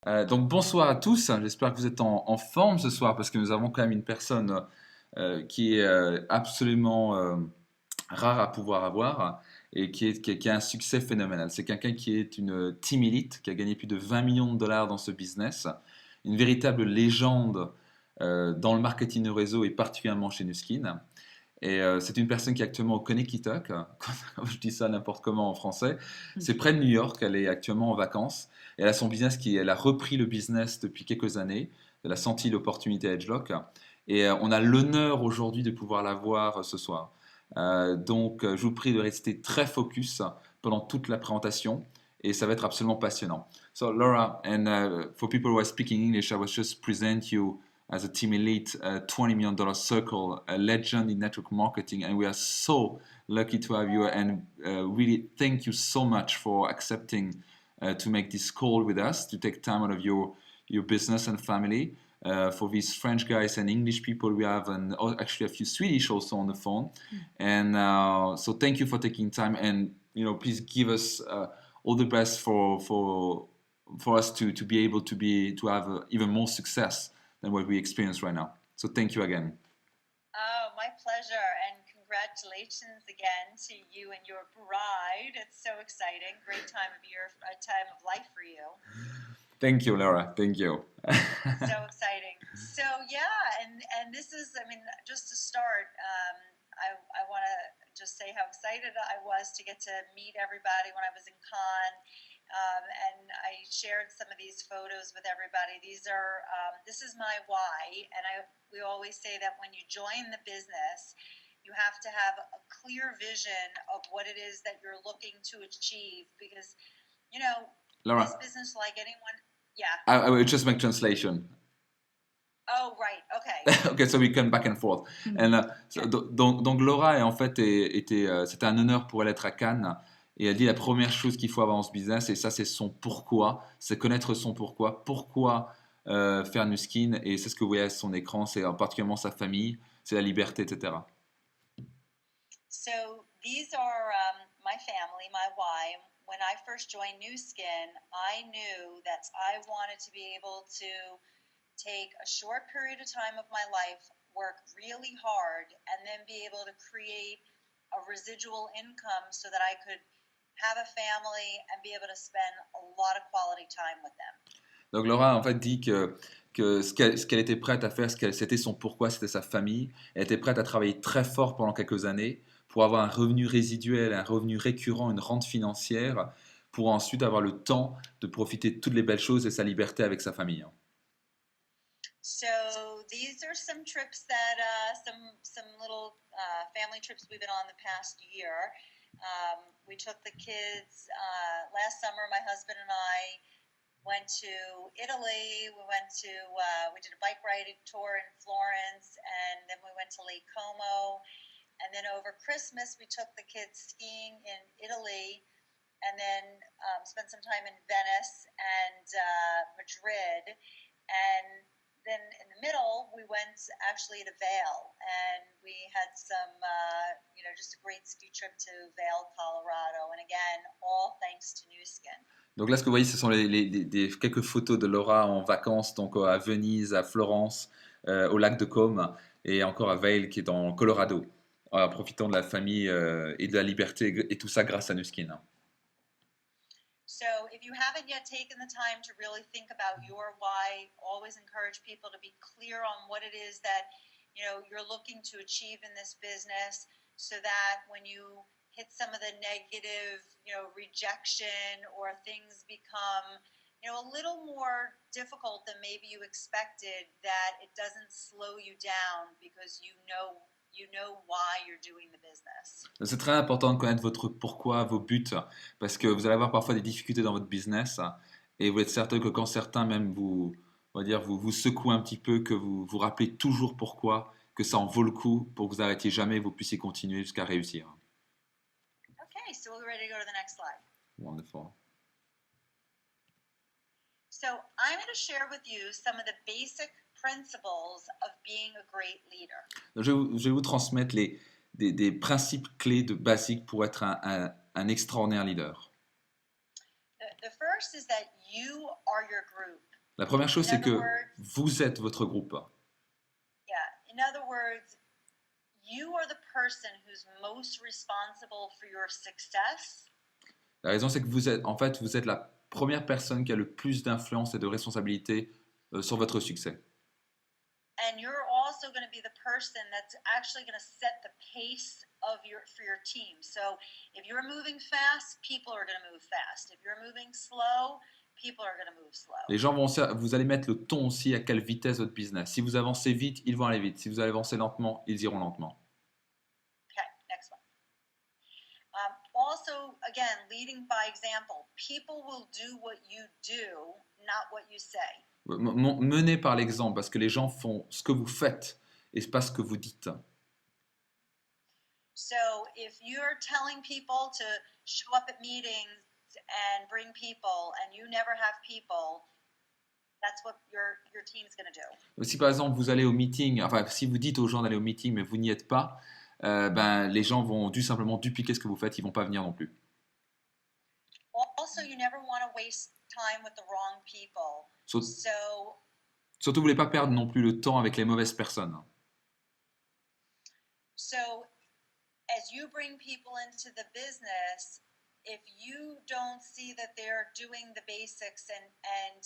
Donc bonsoir à tous, j'espère que vous êtes en forme ce soir parce que nous avons quand même une personne qui est absolument rare à pouvoir avoir et qui a un succès phénoménal. C'est quelqu'un qui est une team elite, qui a gagné plus de 20 millions de dollars dans ce business, une véritable légende dans le marketing de réseau et particulièrement chez Nuskin. Et c'est une personne qui est actuellement au Connecticut, je dis ça n'importe comment en français. C'est près de New York, elle est actuellement en vacances. Et elle a son business elle a repris le business depuis quelques années. Elle a senti l'opportunité à EdgeLock. Et on a l'honneur aujourd'hui de pouvoir la voir ce soir. Je vous prie de rester très focus pendant toute la présentation. Et ça va être absolument passionnant. So Laura, and for people who are speaking English, I was just present you as a team elite, $20 million circle, a legend in network marketing, and we are so lucky to have you. And really, thank you so much for accepting to make this call with us, to take time out of your business and family. For these French guys and English people, we have actually a few Swedish also on the phone, and so thank you for taking time. And please give us all the best for us to be able to have even more success than what we experience right now. So thank you again. Oh, my pleasure, and congratulations again to you and your bride. It's so exciting. Great time of year, time of life for you. Thank you, Laura. Thank you. So exciting. So yeah, and this is, I mean, just to start, I want to just say how excited I was to get to meet everybody when I was in Cannes. And I shared some of these photos with everybody. This is my why, and we always say that when you join the business, you have to have a clear vision of what it is that you're looking to achieve, because Laura, this business, like anyone, yeah. I will just make translation. Oh, right, okay. Okay, so we come back and forth. Donc Laura, en fait, c'était un honneur pour elle d'être à Cannes. Et elle dit la première chose qu'il faut avoir dans ce business, et ça c'est son pourquoi, c'est connaître son pourquoi faire Nuskin, et c'est ce que vous voyez à son écran, c'est particulièrement sa famille, c'est la liberté, etc. So these are my family, my why. When I first joined Nuskin, I knew that I wanted to be able to take a short period of time of my life, work really hard, and then be able to create a residual income so that I could have a family and be able to spend a lot of quality time with them. Donc Laura en fait dit que ce qu'elle était prête à faire, c'était son pourquoi, c'était sa famille. Elle était prête à travailler très fort pendant quelques années pour avoir un revenu résiduel, un revenu récurrent, une rente financière, pour ensuite avoir le temps de profiter de toutes les belles choses et sa liberté avec sa famille. So these are some trips that some little family trips we've been on the past year. We took the kids last summer. My husband and I went to Italy. We did a bike riding tour in Florence, and then we went to Lake Como. And then over Christmas, we took the kids skiing in Italy, and then spent some time in Venice and Madrid. And then in the middle, we went actually to Vail, and we had some, just a great ski trip to Vail, Colorado. And again, all thanks to Nuskin. Donc là, ce que vous voyez, ce sont quelques photos de Laura en vacances, donc à Venise, à Florence, au lac de Côme, et encore à Vail, qui est en Colorado, en profitant de la famille et de la liberté, et tout ça grâce à Nuskin. So if you haven't yet taken the time to really think about your why, always encourage people to be clear on what it is that you're looking to achieve in this business, so that when you hit some of the negative rejection, or things become a little more difficult than maybe you expected, that it doesn't slow you down, because you know why you're doing the business. C'est très important de connaître votre pourquoi, vos buts, parce que vous allez avoir parfois des difficultés dans votre business, et vous êtes certain que quand certains même vous secouent un petit peu, que vous vous rappelez toujours pourquoi, que ça en vaut le coup pour que vous n'arrêtiez jamais, vous puissiez continuer jusqu'à réussir. Okay, so we're ready to go to the next slide. Wonderful. So I'm going to share with you some of the basic principles of being a great leader. Je vais vous transmettre des principes clés basiques pour être un extraordinaire leader. The first is that you are your group. La première chose, In c'est other que words, vous êtes votre groupe. yeah, in other words, you are the person who's most responsible for your success, La raison, c'est que vous êtes, en fait, vous êtes la première personne qui a le plus d'influence et de responsabilité sur votre succès. and you're also going to be the person that's actually going to set the pace of for your team. So if you're moving fast, people are going to move fast. If you're moving slow, people are going to move slow. Les gens vont, vous allez mettre le ton aussi à quelle vitesse votre business. Si vous avancez vite, ils vont aller vite. Si vous avancez lentement, ils iront lentement. Okay, next one. Also, again, leading by example. People will do what you do, not what you say. Menez par l'exemple parce que les gens font ce que vous faites et pas ce que vous dites. So if you're telling people to show up at meetings and bring people and you never have people, that's what your team's going to do. Si par exemple vous allez au meeting, enfin si vous dites aux gens d'aller au meeting mais vous n'y êtes pas, ben, les gens vont simplement dupliquer ce que vous faites, ils vont pas venir non plus. Also, you never want to waste time with the wrong people. Surtout, vous voulez pas perdre non plus le temps avec les mauvaises personnes. So, as you bring people into the business, if you don't see that they're doing the basics and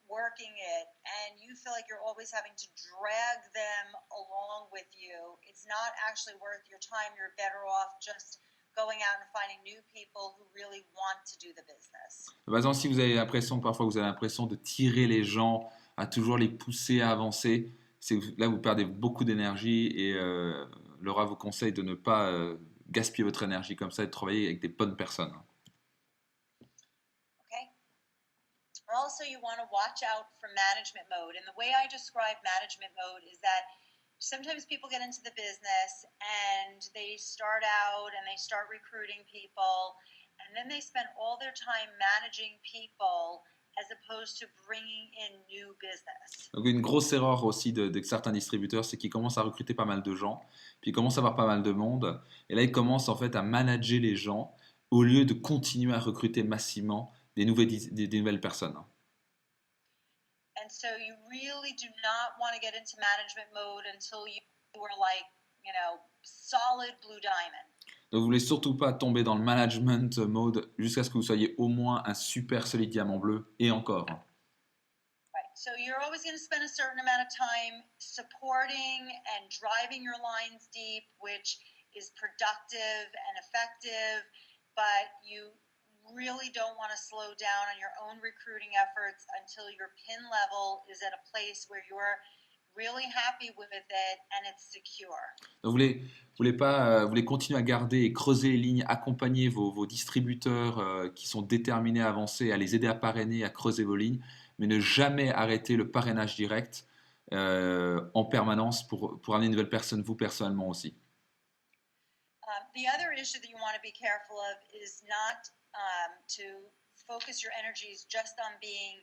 working it, and you feel like you're always having to drag them along with you, it's not actually worth your time. You're better off just going out and finding new people who really want to do the business. Par exemple, si vous avez l'impression, parfois vous avez l'impression de tirer les gens, à toujours les pousser à avancer, là vous perdez beaucoup d'énergie et Laura vous conseille de ne pas gaspiller votre énergie comme ça et de travailler avec des bonnes personnes. Okay. Also, you want to watch out for management mode. And the way I describe management mode is that sometimes people get into the business and they start out and they start recruiting people, and then they spend all their time managing people as opposed to bringing in new business. Donc une grosse erreur aussi de certains distributeurs, c'est qu'ils commencent à recruter pas mal de gens, puis ils commencent à avoir pas mal de monde, et là ils commencent en fait à manager les gens au lieu de continuer à recruter massivement des nouvelles personnes. And so you really do not want to get into management mode until you are like, solid blue diamond. Donc vous voulez surtout pas tomber dans le management mode jusqu'à ce que vous soyez au moins un super solide diamant bleu et encore. Right. So you're always going to spend a certain amount of time supporting and driving your lines deep, which is productive and effective, but you really don't want to slow down on your own recruiting efforts until your pin level is at a place where you're really happy with it and it's secure. Donc vous voulez continuer à garder et creuser les lignes, accompagner vos distributeurs qui sont déterminés à avancer, à les aider à parrainer, à creuser vos lignes, mais ne jamais arrêter le parrainage direct en permanence pour amener une nouvelle personne, vous personnellement aussi. The other issue that you want to be careful of is not to focus your energies just on being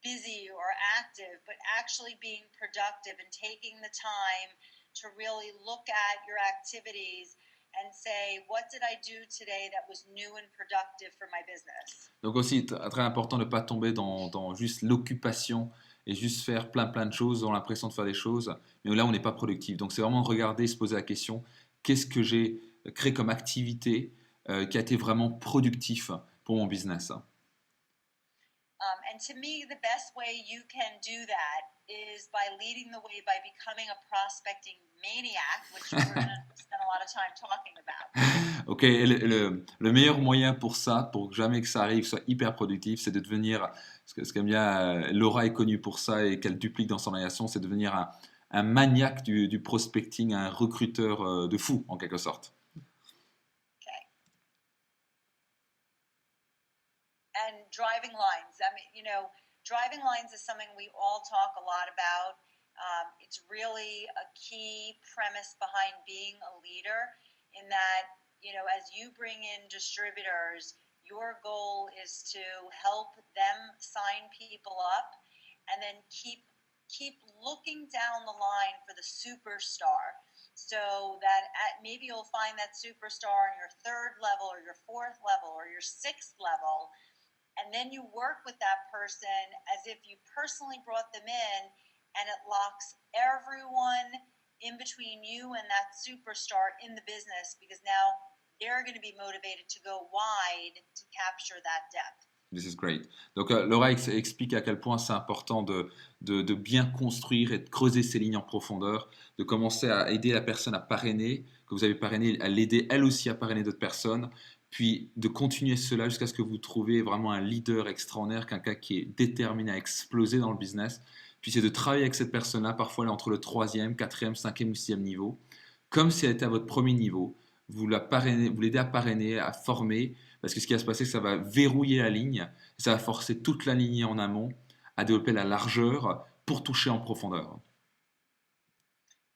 busy or active, but actually being productive and taking the time to really look at your activities and say, what did I do today that was new and productive for my business? Donc aussi, très important de ne pas tomber dans juste l'occupation et juste faire plein de choses, ont l'impression de faire des choses, mais là on n'est pas productif. Donc c'est vraiment de regarder, se poser la question, qu'est-ce que j'ai créé comme activité qui a été vraiment productif pour mon business. And to me, the best way you can do that is by leading the way by becoming a prospecting maniac, which we're going to spend a lot of time talking about. Ok, le meilleur moyen pour ça, pour jamais que ça arrive, soit hyper productif, c'est de devenir, ce qu'aime bien, Laura est connue pour ça et qu'elle duplique dans son organisation, c'est de devenir un maniaque du prospecting, un recruteur de fou en quelque sorte. And driving lines. I mean, driving lines is something we all talk a lot about. It's really a key premise behind being a leader in that, as you bring in distributors, your goal is to help them sign people up and then keep looking down the line for the superstar. So that maybe you'll find that superstar in your third level or your fourth level or your sixth level. and then you work with that person as if you personally brought them in, and it locks everyone in between you and that superstar in the business, because now they're going to be motivated to go wide to capture that depth. This is great. Donc, Laura explique à quel point c'est important de bien construire et de creuser ses lignes en profondeur, de commencer à aider la personne à parrainer, que vous avez parrainé, à l'aider elle aussi à parrainer d'autres personnes, puis de continuer cela jusqu'à ce que vous trouviez vraiment un leader extraordinaire, quelqu'un qui est déterminé à exploser dans le business. Puis c'est de travailler avec cette personne-là, parfois elle est entre le 3e, 4e, 5e ou 6e niveau, comme si elle était à votre premier niveau. Vous l'aidez à parrainer, à former, parce que ce qui va se passer, c'est que ça va verrouiller la ligne, et ça va forcer toute la lignée en amont à développer la largeur pour toucher en profondeur.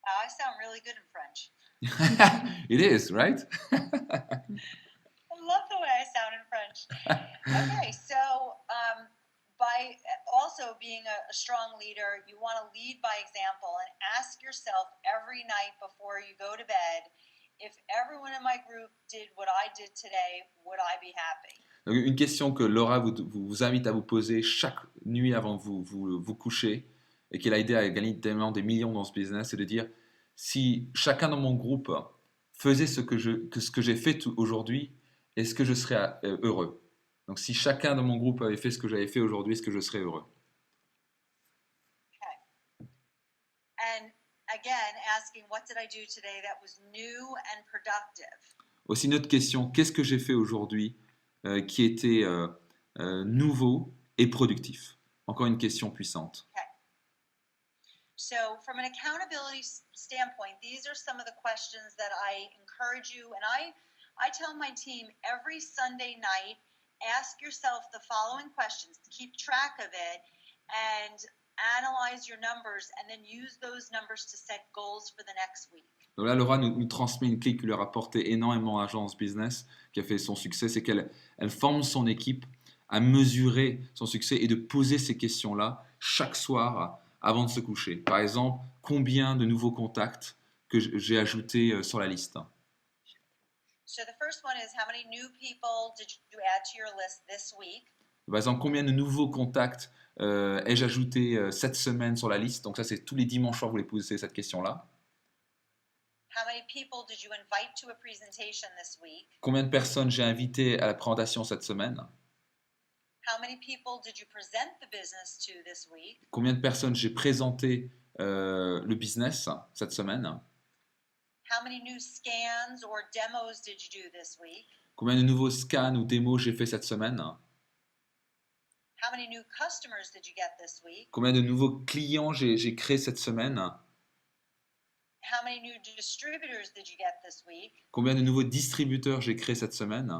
I sound really good in French. It is, right? I love the way I sound in French. Okay, so by also being a strong leader, you want to lead by example and ask yourself every night before you go to bed, if everyone in my group did what I did today, would I be happy? Donc, une question que Laura vous invite à vous poser chaque nuit avant de vous coucher, et qui l'a aidé à gagner tellement des millions dans ce business, c'est de dire, si chacun dans mon groupe faisait ce que j'ai fait aujourd'hui, est-ce que je serais heureux? Donc si chacun dans mon groupe avait fait ce que j'avais fait aujourd'hui, est-ce que je serais heureux? Okay. And again, asking what did I do today that was new and productive? Aussi une autre question, qu'est-ce que j'ai fait aujourd'hui qui était nouveau et productif? Encore une question puissante. Okay. So from an accountability standpoint, these are some of the questions that I encourage you, and I tell my team every Sunday night, ask yourself the following questions, keep track of it, and analyze your numbers, and then use those numbers to set goals for the next week. Donc là, Laura nous transmet une clé qui lui a rapporté énormément d'argent dans ce business, qui a fait son succès, c'est qu'elle forme son équipe à mesurer son succès et de poser ces questions-là chaque soir avant de se coucher. Par exemple, combien de nouveaux contacts que j'ai ajoutés sur la liste? So the first one is, how many new people did you add to your list this week? Par exemple, combien de nouveaux contacts ai-je ajouté cette semaine sur la liste? Donc ça, c'est tous les dimanches soirs, vous les posez cette question-là. How many people did you invite to a presentation this week? Combien de personnes j'ai invitées à la présentation cette semaine? How many people did you present the business to this week? Combien de personnes j'ai présenté le business cette semaine? How many new scans or demos did you do this week? Combien de nouveaux scans ou démos j'ai fait cette semaine? How many new customers did you get this week? Combien de nouveaux clients j'ai créé cette semaine? How many new distributors did you get this week? Combien de nouveaux distributeurs j'ai créé cette semaine?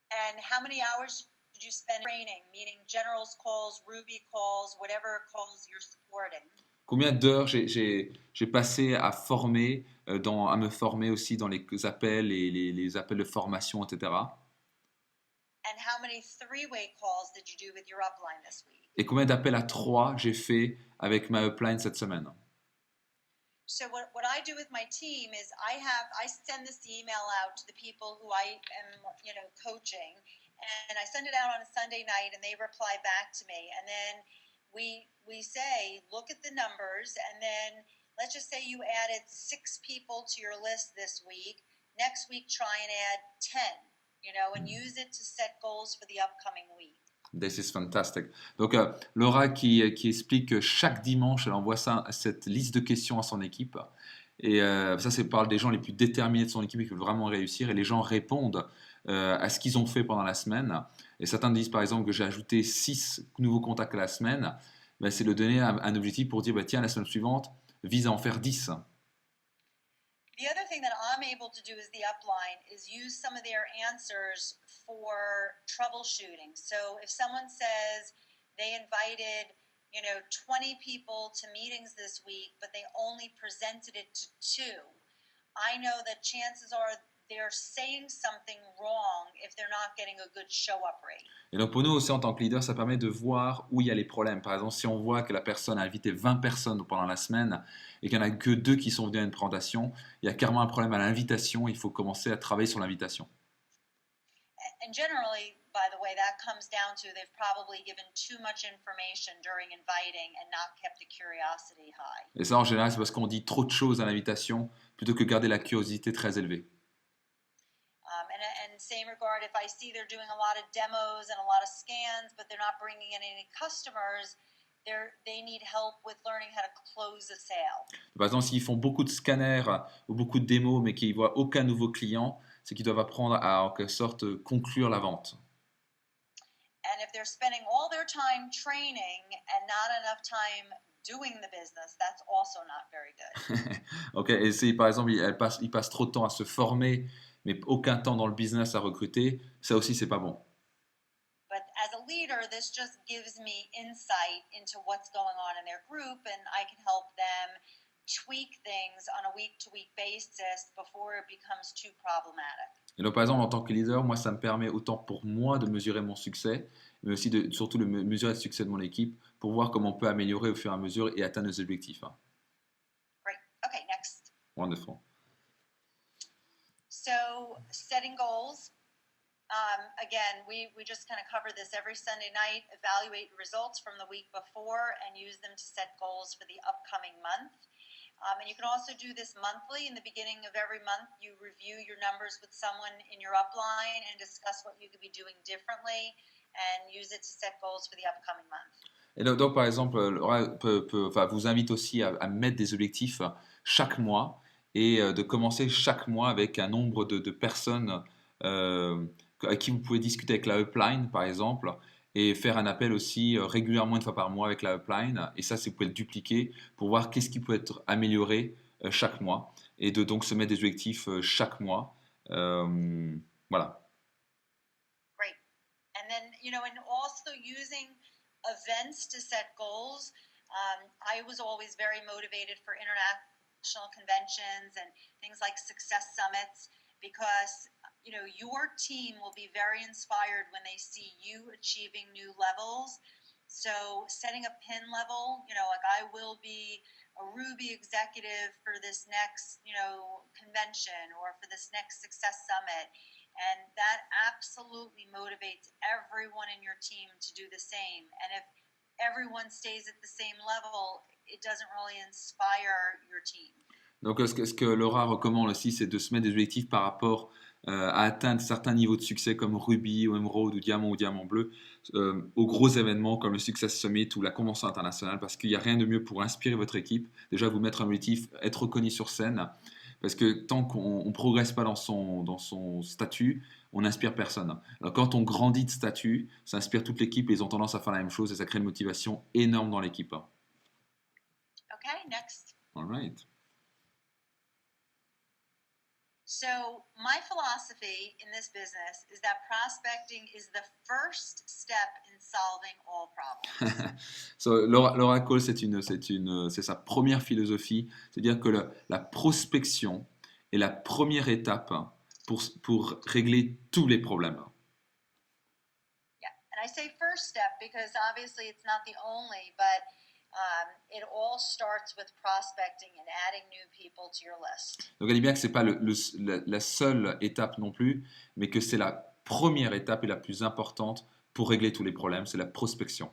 And how many hours did you spend training, meaning generals calls, Ruby calls, whatever calls you're supporting? Combien d'heures j'ai passé à former, à me former aussi dans les appels et les appels de formation, etc. And how many three-way calls did you do with your upline this week? Et combien d'appels à 3 j'ai fait avec ma upline cette semaine? So what I do with my team is I send this email out to the people who I am, coaching, and I send it out on a Sunday night, and they reply back to me, and then we say, look at the numbers, and then let's just say you added 6 people to your list this week. Next week, try and add 10, and use it to set goals for the upcoming week. This is fantastic. Donc, Laura qui explique que chaque dimanche, elle envoie cette liste de questions à son équipe. Et ça, c'est parle des gens les plus déterminés de son équipe qui veulent vraiment réussir. Et les gens répondent à ce qu'ils ont fait pendant la semaine. Et certains disent, par exemple, que j'ai ajouté 6 nouveaux contacts à la semaine. Ben, c'est de donner un objectif pour dire, tiens, la semaine suivante, vise à en faire 10. The other thing that I'm able to do as the upline is use some of their answers for troubleshooting. So if someone says they invited, 20 people to meetings this week, but they only presented it to 2, I know that chances are they're saying something wrong if they're not getting a good show-up rate. Et donc pour nous aussi en tant que leader, ça permet de voir où il y a les problèmes. Par exemple, si on voit que la personne a invité 20 personnes pendant la semaine et qu'il n'y en a que 2 qui sont venus à une présentation, il y a carrément un problème à l'invitation, il faut commencer à travailler sur l'invitation. and generally, by the way, that comes down to they've probably given too much information during inviting and not kept the curiosity high. Et ça, en général, c'est parce qu'on dit trop de choses à l'invitation plutôt que garder la curiosité très élevée. And same regard, if I see they're doing a lot of demos and a lot of scans, but they're not bringing in any customers, they need help with learning how to close a sale. Par exemple, s'ils font beaucoup de scanners ou beaucoup de démos, mais qu'ils ne voient aucun nouveau client, c'est qu'ils doivent apprendre à, en quelque sorte, conclure la vente. And if they're spending all their time training and not enough time doing the business, that's also not very good. Ok, et si par exemple, ils passent trop de temps à se former, mais aucun temps dans le business à recruter, ça aussi, c'est pas bon. But as a leader, this just gives me insight into what's going on in their group, and I can help them tweak things on a week-to-week basis before it becomes too problematic. Et donc, par exemple, en tant que leader, moi, ça me permet autant pour moi de mesurer mon succès, mais aussi surtout de mesurer le succès de mon équipe pour voir comment on peut améliorer au fur et à mesure et atteindre nos objectifs. Great. Okay, next. Wonderful. So, setting goals. Again, we just kind of cover this every Sunday night, evaluate results from the week before, and use them to set goals for the upcoming month. And you can also do this monthly. In the beginning of every month, you review your numbers with someone in your upline and discuss what you could be doing differently and use it to set goals for the upcoming month. Et donc, par exemple, Laura vous invite aussi à mettre des objectifs chaque mois et de commencer chaque mois avec un nombre de personnes avec qui vous pouvez discuter avec la upline, par exemple, et faire un appel aussi régulièrement une fois par mois avec la upline. Et ça, vous pouvez le dupliquer pour voir qu'est-ce qui peut être amélioré chaque mois et de donc se mettre des objectifs chaque mois. Voilà. Great. And then, and also using events to set goals. I was always very motivated for international conventions and things like success summits because your team will be very inspired when they see you achieving new levels. So setting a pin level, like I will be a Ruby executive for this next, convention or for this next success summit. And that absolutely motivates everyone in your team to do the same. And if everyone stays at the same level, it doesn't really inspire your team. Donc, ce que Laura recommande aussi, c'est de se mettre des objectifs par rapport à atteindre certains niveaux de succès comme Ruby ou Emerald ou Diamant Bleu aux gros événements comme le Success Summit ou la Convention internationale parce qu'il n'y a rien de mieux pour inspirer votre équipe. Déjà, vous mettre un objectif, être reconnu sur scène parce que tant qu'on ne progresse pas dans son statut, on n'inspire personne. Alors, quand on grandit de statut, ça inspire toute l'équipe et ils ont tendance à faire la même chose et ça crée une motivation énorme dans l'équipe. Okay, next. All right. So my philosophy in this business is that prospecting is the first step in solving all problems. So, Laura Cole, c'est sa première philosophie, c'est-à-dire que la prospection est la première étape pour régler tous les problèmes. Yeah, and I say first step because obviously it's not the only, but it all starts with prospecting and adding new people to your list. Donc elle dit bien que c'est pas la seule étape non plus, mais que c'est la première étape et la plus importante pour régler tous les problèmes, c'est la prospection.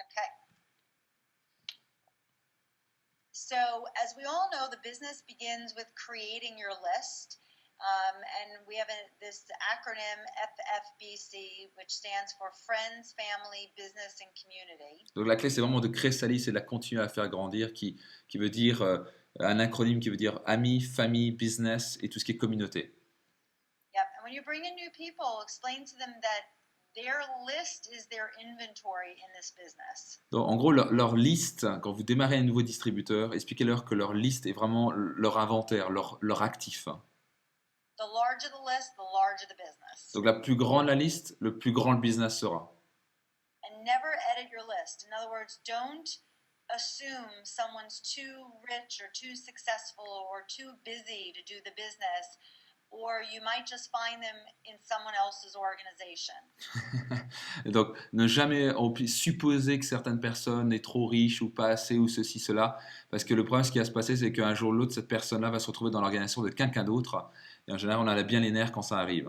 Okay. So as we all know, the business begins with creating your list. And we have this acronym FFBC, which stands for Friends, Family, Business and Community. Donc la clé, c'est vraiment de créer sa liste et de la continuer à faire grandir, qui veut dire un acronyme qui veut dire amis, famille, business et tout ce qui est communauté. Yep. And when you bring in new people, explain to them that their list is their inventory in this business. Donc en gros, leur liste, quand vous démarrez un nouveau distributeur, expliquez-leur que leur liste est vraiment leur inventaire, leur actif. The larger the list, the larger the business. Donc la plus grande la liste, le plus grand le business sera. And never edit your list. In other words, don't assume someone's too rich or too successful or too busy to do the business, or you might just find them in someone else's organization. Et donc, ne jamais supposer que certaines personnes est trop riche ou pas assez ou ceci, cela, parce que le problème, ce qui va se passer, c'est qu'un jour ou l'autre, cette personne-là va se retrouver dans l'organisation de quelqu'un d'autre. Et en général, on a bien les nerfs quand ça arrive.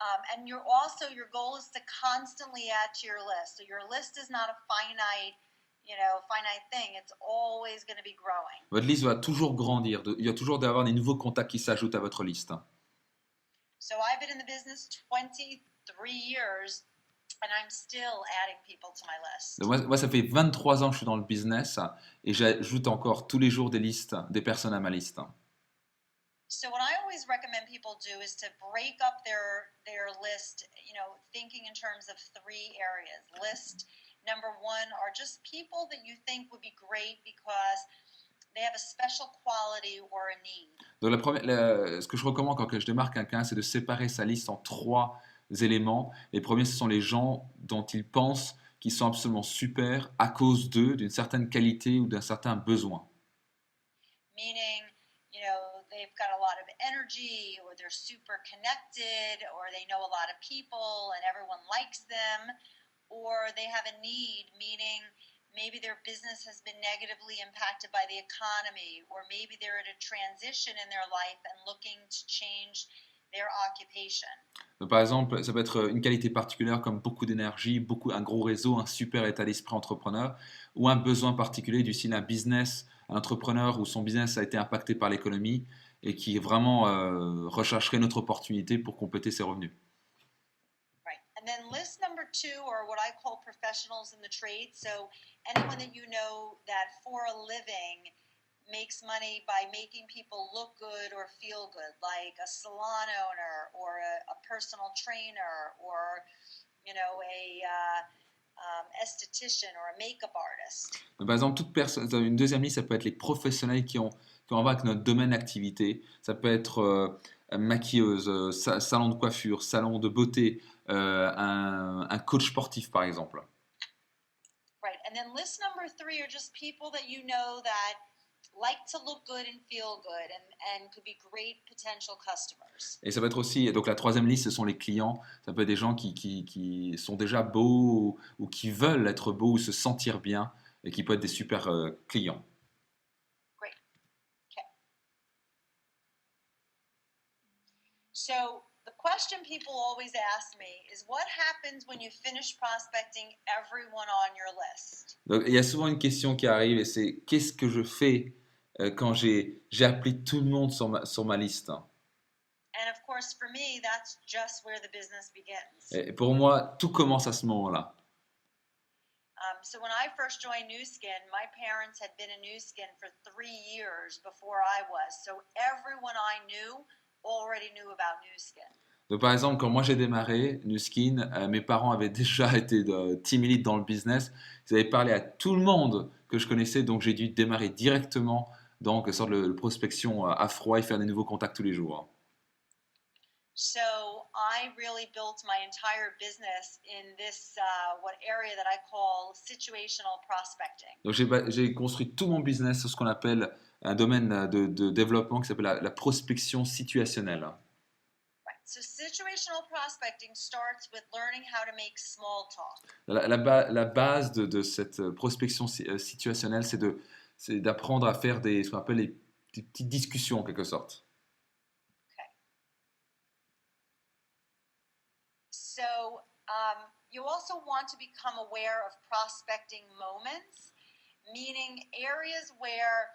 And your goal is to constantly add to your list. So your list is not a finite thing. It's always going to be growing. Votre liste va toujours grandir. Il y a toujours d'avoir des nouveaux contacts qui s'ajoutent à votre liste. So I've been in the business 23 years and I'm still adding people to my list. Donc moi, ça fait 23 ans que je suis dans le business et j'ajoute encore tous les jours des personnes à ma liste. So what I always recommend people do is to break up their list, thinking in terms of 3 areas. List number 1 are just people that you think would be great because they have a special quality or a need. Donc ce que je recommande quand je démarre quelqu'un, c'est de séparer sa liste en 3 éléments. Les premiers, ce sont les gens dont ils pensent qu'ils sont absolument super à cause d'eux, d'une certaine qualité ou d'un certain besoin. Meaning, they've got a lot of energy, or they're super connected, or they know a lot of people and everyone likes them, or they have a need, meaning maybe their business has been negatively impacted by the economy, or maybe they're at a transition in their life and looking to change their occupation. Donc, par exemple, ça peut être une qualité particulière comme beaucoup d'énergie, un gros réseau, un super état d'esprit entrepreneur, ou un besoin particulier du style un business, un entrepreneur où son business a été impacté par l'économie et qui vraiment rechercherait notre opportunité pour compléter ses revenus. Right. And then list number 2 are what I call professionals in the trade. So anyone that you know that for a living makes money by making people look good or feel good, like a salon owner or a personal trainer or esthetician or a makeup artist. Donc, par exemple, toute personne, une deuxième liste, ça peut être les professionnels qui ont à voir avec notre domaine d'activité. Ça peut être maquilleuse, salon de coiffure, salon de beauté, un coach sportif par exemple. Right, and then list number 3 are just people that you know that like to look good and feel good and could be great potential customers. Et ça peut être aussi, donc la troisième liste, ce sont les clients. Ça peut être des gens qui sont déjà beaux ou qui veulent être beaux ou se sentir bien et qui peuvent être des super clients. Great. Okay. So the question people always ask me is what happens when you finish prospecting everyone on your list? Donc, il y a souvent une question qui arrive et c'est qu'est-ce que je fais quand j'ai appelé tout le monde sur ma liste. And of course, for me, that's just where the business begins. Et pour moi, tout commence à ce moment-là. So when I first joined Nu Skin, my parents had been in Nu Skin for 3 years before I was. So everyone I knew already knew about Nu Skin. Donc, par exemple, quand moi j'ai démarré Nu Skin, mes parents avaient déjà été team lead dans le business. Ils avaient parlé à tout le monde que je connaissais, donc j'ai dû démarrer directement dans une sorte de prospection à froid et faire des nouveaux contacts tous les jours. So I really built my entire business in this what area that I call situational prospecting. Donc j'ai construit tout mon business sur ce qu'on appelle un domaine de développement qui s'appelle la prospection situationnelle. Right. So situational prospecting starts with learning how to make small talk. La base de cette prospection situationnelle, c'est d'apprendre à faire ce qu'on appelle des petites discussions en quelque sorte. So you also want to become aware of prospecting moments, meaning areas where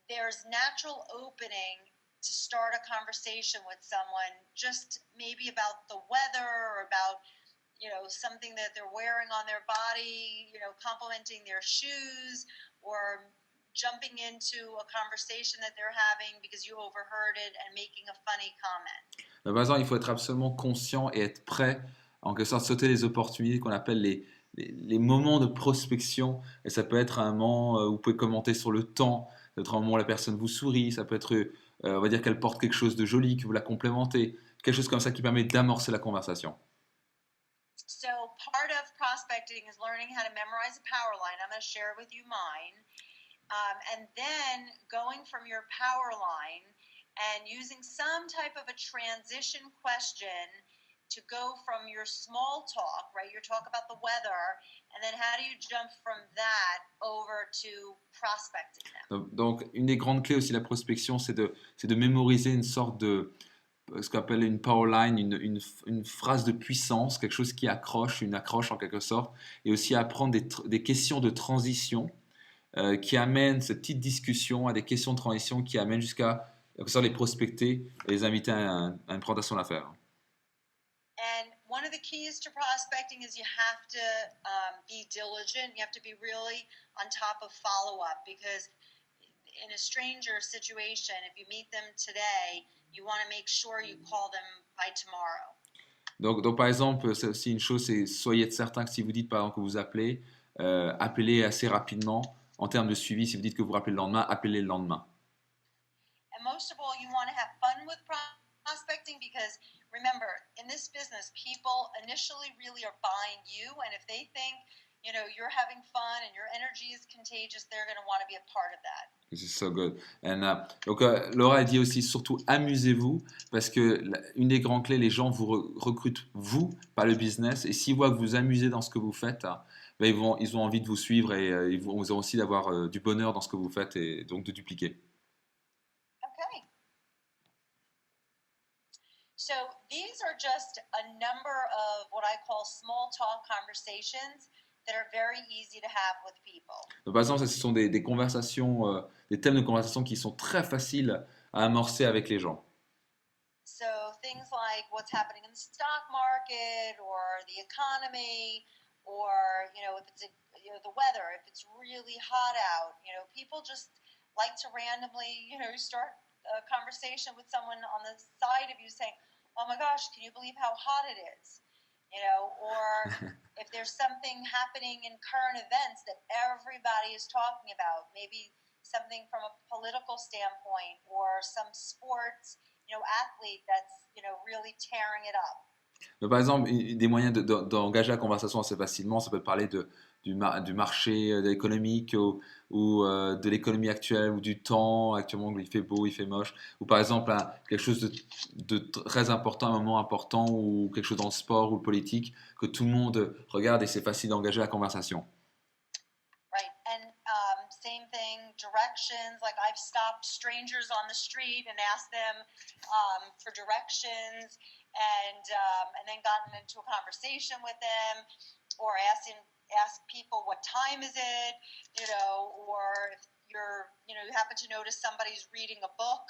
there's natural opening to start a conversation with someone, just maybe about the weather or about something that they're wearing on their body, complimenting their shoes or jumping into a conversation that they're having because you overheard it and making a funny comment. Par exemple, il faut être absolument conscient et être prêt, en quelque sorte, sauter les opportunités qu'on appelle les moments de prospection. Et ça peut être un moment où vous pouvez commenter sur le temps, ça peut être un moment où la personne vous sourit, ça peut être, on va dire qu'elle porte quelque chose de joli, que vous la complémentez, quelque chose comme ça qui permet d'amorcer la conversation. So part of prospecting is learning how to memorize a power line. I'm going to share with you mine. And then going from your power line and using some type of a transition question to go from your small talk, right? Your talk about the weather, and then how do you jump from that over to prospecting them? Donc une des grandes clés aussi de la prospection, c'est de mémoriser une sorte ce qu'on appelle une power line, une phrase de puissance, quelque chose qui accroche, une accroche en quelque sorte, et aussi apprendre des questions de transition qui amènent cette petite discussion à des questions de transition qui amènent jusqu'à les prospecter et les inviter à une présentation d'affaires. And one of the keys to prospecting is you have to be diligent. You have to be really on top of follow-up because in a stranger situation, if you meet them today, you want to make sure you call them by tomorrow. Donc par exemple, c'est aussi une chose, c'est soyez certain que si vous dites par exemple que vous appelez, appelez assez rapidement. En termes de suivi, si vous dites que vous rappelez le lendemain, appelez le lendemain. And most of all, you want to have fun with prospecting because remember, in this business, people initially really are buying you, and if they think, you know, you're having fun and your energy is contagious, they're going to want to be a part of that. This is so good. And, donc Laura a dit aussi surtout amusez-vous parce que une des grandes clés, les gens vous recrutent vous, pas le business. Et s'ils voient que vous amusez dans ce que vous faites, ben ils ont envie de vous suivre et ils ont aussi d'avoir du bonheur dans ce que vous faites et donc de dupliquer. Okay. So these are just a number of what I call small talk conversations that are very easy to have with people. Donc, par exemple, ce sont des conversations, des thèmes de conversation qui sont très faciles à amorcer avec les gens. So things like what's happening in the stock market or the economy or if it's the weather, if it's really hot out, people just like to randomly start a conversation with someone on the side of you saying, "Oh my gosh, can you believe how hot it is?" Or if there's something happening in current events that everybody is talking about, maybe something from a political standpoint or some sports, athlete that's, really tearing it up. Donc, par exemple, des moyens d'engager la conversation assez facilement, ça peut parler du marché économique ou de l'économie actuelle ou du temps actuellement où il fait beau, il fait moche, ou par exemple quelque chose de très important, un moment important ou quelque chose dans le sport ou le politique que tout le monde regarde et c'est facile d'engager la conversation. Right, and same thing, directions, like I've stopped strangers on the street and asked them for directions and then gotten into a conversation with them or ask people what time is it, or if you happen to notice somebody's reading a book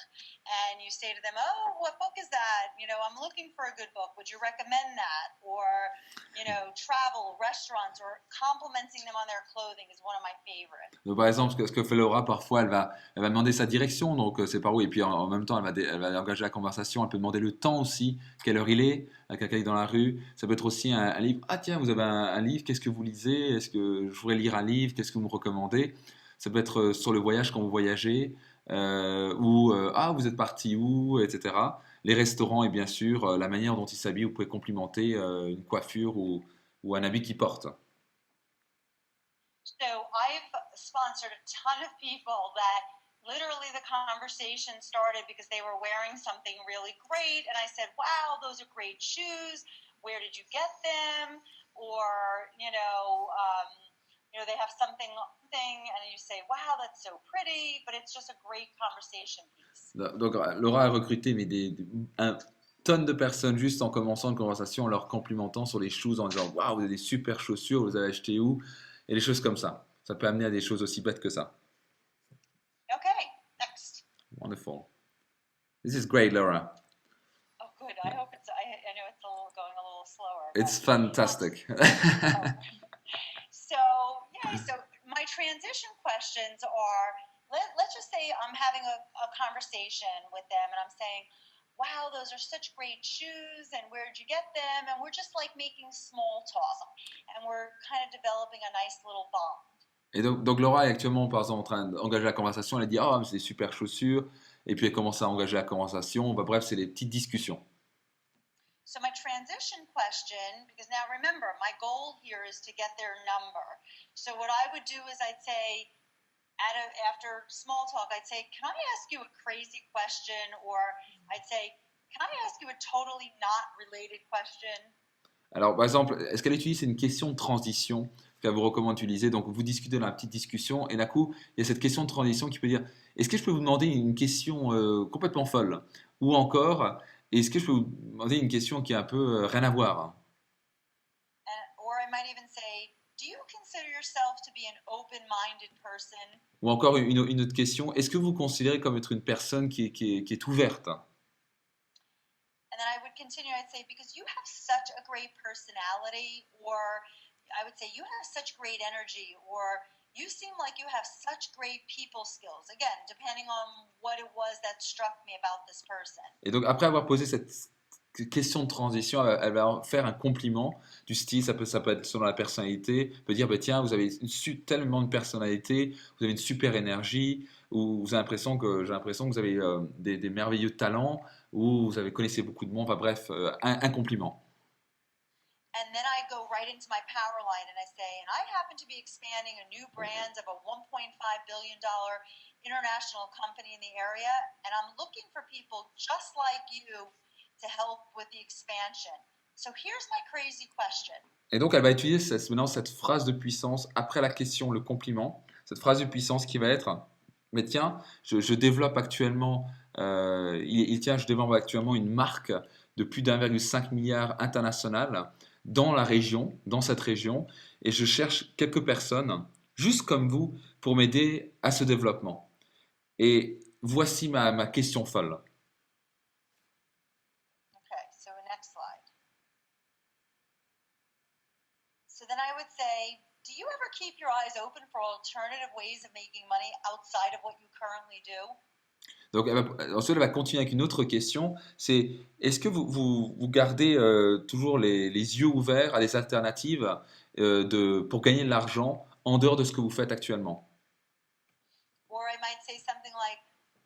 and you say to them, "Oh, what book is that? I'm looking for a good book. Would you recommend that?" Or, travel, restaurants, or complimenting them on their clothing is one of my favorites. Donc, par exemple, ce que fait Laura, parfois, elle va demander sa direction, donc c'est par où, et puis en même temps, elle va engager la conversation, elle peut demander le temps aussi, quelle heure il est, à quelqu'un qui est dans la rue. Ça peut être aussi un livre. Ah tiens, vous avez un livre, qu'est-ce que vous lisez? Est-ce que je pourrais lire un livre? Qu'est-ce que vous me recommandez? Ça peut être sur le voyage quand vous voyagez, ou ah, vous êtes parti où, etc. Les restaurants et bien sûr la manière dont ils s'habillent, vous pouvez complimenter une coiffure ou un habit qu'ils portent. So I've sponsored a ton of people that literally the conversation started because they were wearing something really great and I said, "Wow, those are great shoes. Where did you get them?" Or, they have something and you say, "Wow, that's so pretty," but it's just a great conversation piece. Donc Laura a recruté un tonne de personnes juste en commençant une conversation, en leur complimentant sur les choses, en disant "Waouh, vous avez des super chaussures, vous les avez achetées où?" Et des choses comme ça. Ça peut amener à des choses aussi bêtes que ça. Okay, next. Wonderful. This is great, Laura. Oh, good. I hope I know it's going a little slower. It's fantastic. So my transition questions are, let's just say I'm having a conversation with them and I'm saying, "Wow, those are such great shoes and where did you get them?" And we're just like making small talk and we're kind of developing a nice little bond. Et donc Laura est actuellement par exemple en train d'engager la conversation, elle a dit « Ah, c'est des super chaussures » et puis elle commence à engager la conversation, bah, bref, c'est des petites discussions. So my transition question, because now remember, my goal here is to get their number. So what I would do is I'd say, after small talk, I'd say, "Can I ask you a crazy question?" Or I'd say, "Can I ask you a totally not related question?" Alors par exemple, est-ce qu'elle utilise une question de transition qu'elle vous recommande d'utiliser? Donc vous discutez dans la petite discussion et d'un coup, il y a cette question de transition qui peut dire « Est-ce que je peux vous demander une question complètement folle ?» Ou encore Et est-ce que je peux vous demander une question qui est un peu rien à voir, hein. Or I might even say, do you consider yourself to be an open-minded person? Ou encore une autre question, est-ce que vous considérez comme être une personne qui est ouverte? And then I would continue, I'd say, because you have such a great personality, or I would say, you have such great energy, or you seem like you have such great people skills. Again, depending on what it was that struck me about this person. Et donc après avoir posé cette question de transition, elle va faire un compliment du style, ça peut être selon la personnalité, peut dire, bah, tiens, vous avez tellement de personnalité, vous avez une super énergie, ou vous avez l'impression j'ai l'impression que vous avez des merveilleux talents, ou vous avez connaissé beaucoup de monde, enfin bref, un compliment. And then I go right into my power line and I say, and I happen to be expanding a new brand of a $1.5 billion international company in the area, and I'm looking for people just like you to help with the expansion. So here's my crazy question. Et donc elle va utiliser maintenant cette phrase de puissance, après la question, le compliment, cette phrase de puissance qui va être, mais tiens, je développe actuellement, je développe actuellement une marque de plus d'1,5 milliard international dans la région, dans cette région, et je cherche quelques personnes, juste comme vous, pour m'aider à ce développement. Et voici ma question folle. Okay, so next slide. So then I would say, do you ever keep your eyes open for alternative ways of making money outside of what you currently do? Donc, ensuite, elle va continuer avec une autre question, c'est est-ce que vous gardez toujours les yeux ouverts à des alternatives pour gagner de l'argent en dehors de ce que vous faites actuellement? Or I might say something like,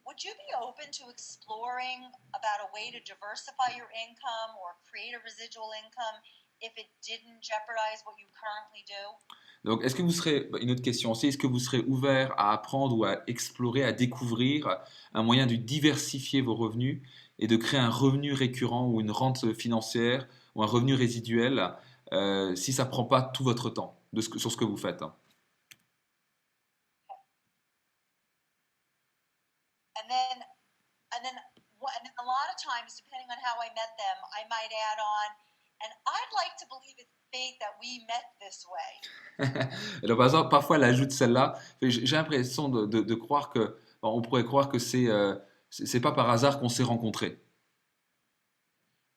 would you be open to exploring about a way to diversify your income or create a residual income if it didn't jeopardize what you currently do? Donc, est-ce que vous serez, une autre question aussi, est-ce que vous serez ouvert à apprendre ou à explorer, à découvrir un moyen de diversifier vos revenus et de créer un revenu récurrent ou une rente financière ou un revenu résiduel si ça ne prend pas tout votre temps sur ce que vous faites? And then, and then a lot of times, depending on how I met them, I might add on, and I'd like to believe it's fate that we met this way. Et donc, par exemple, parfois, elle ajoute celle-là. J'ai l'impression de croire que, bon, on pourrait croire que c'est pas par hasard qu'on s'est rencontrés.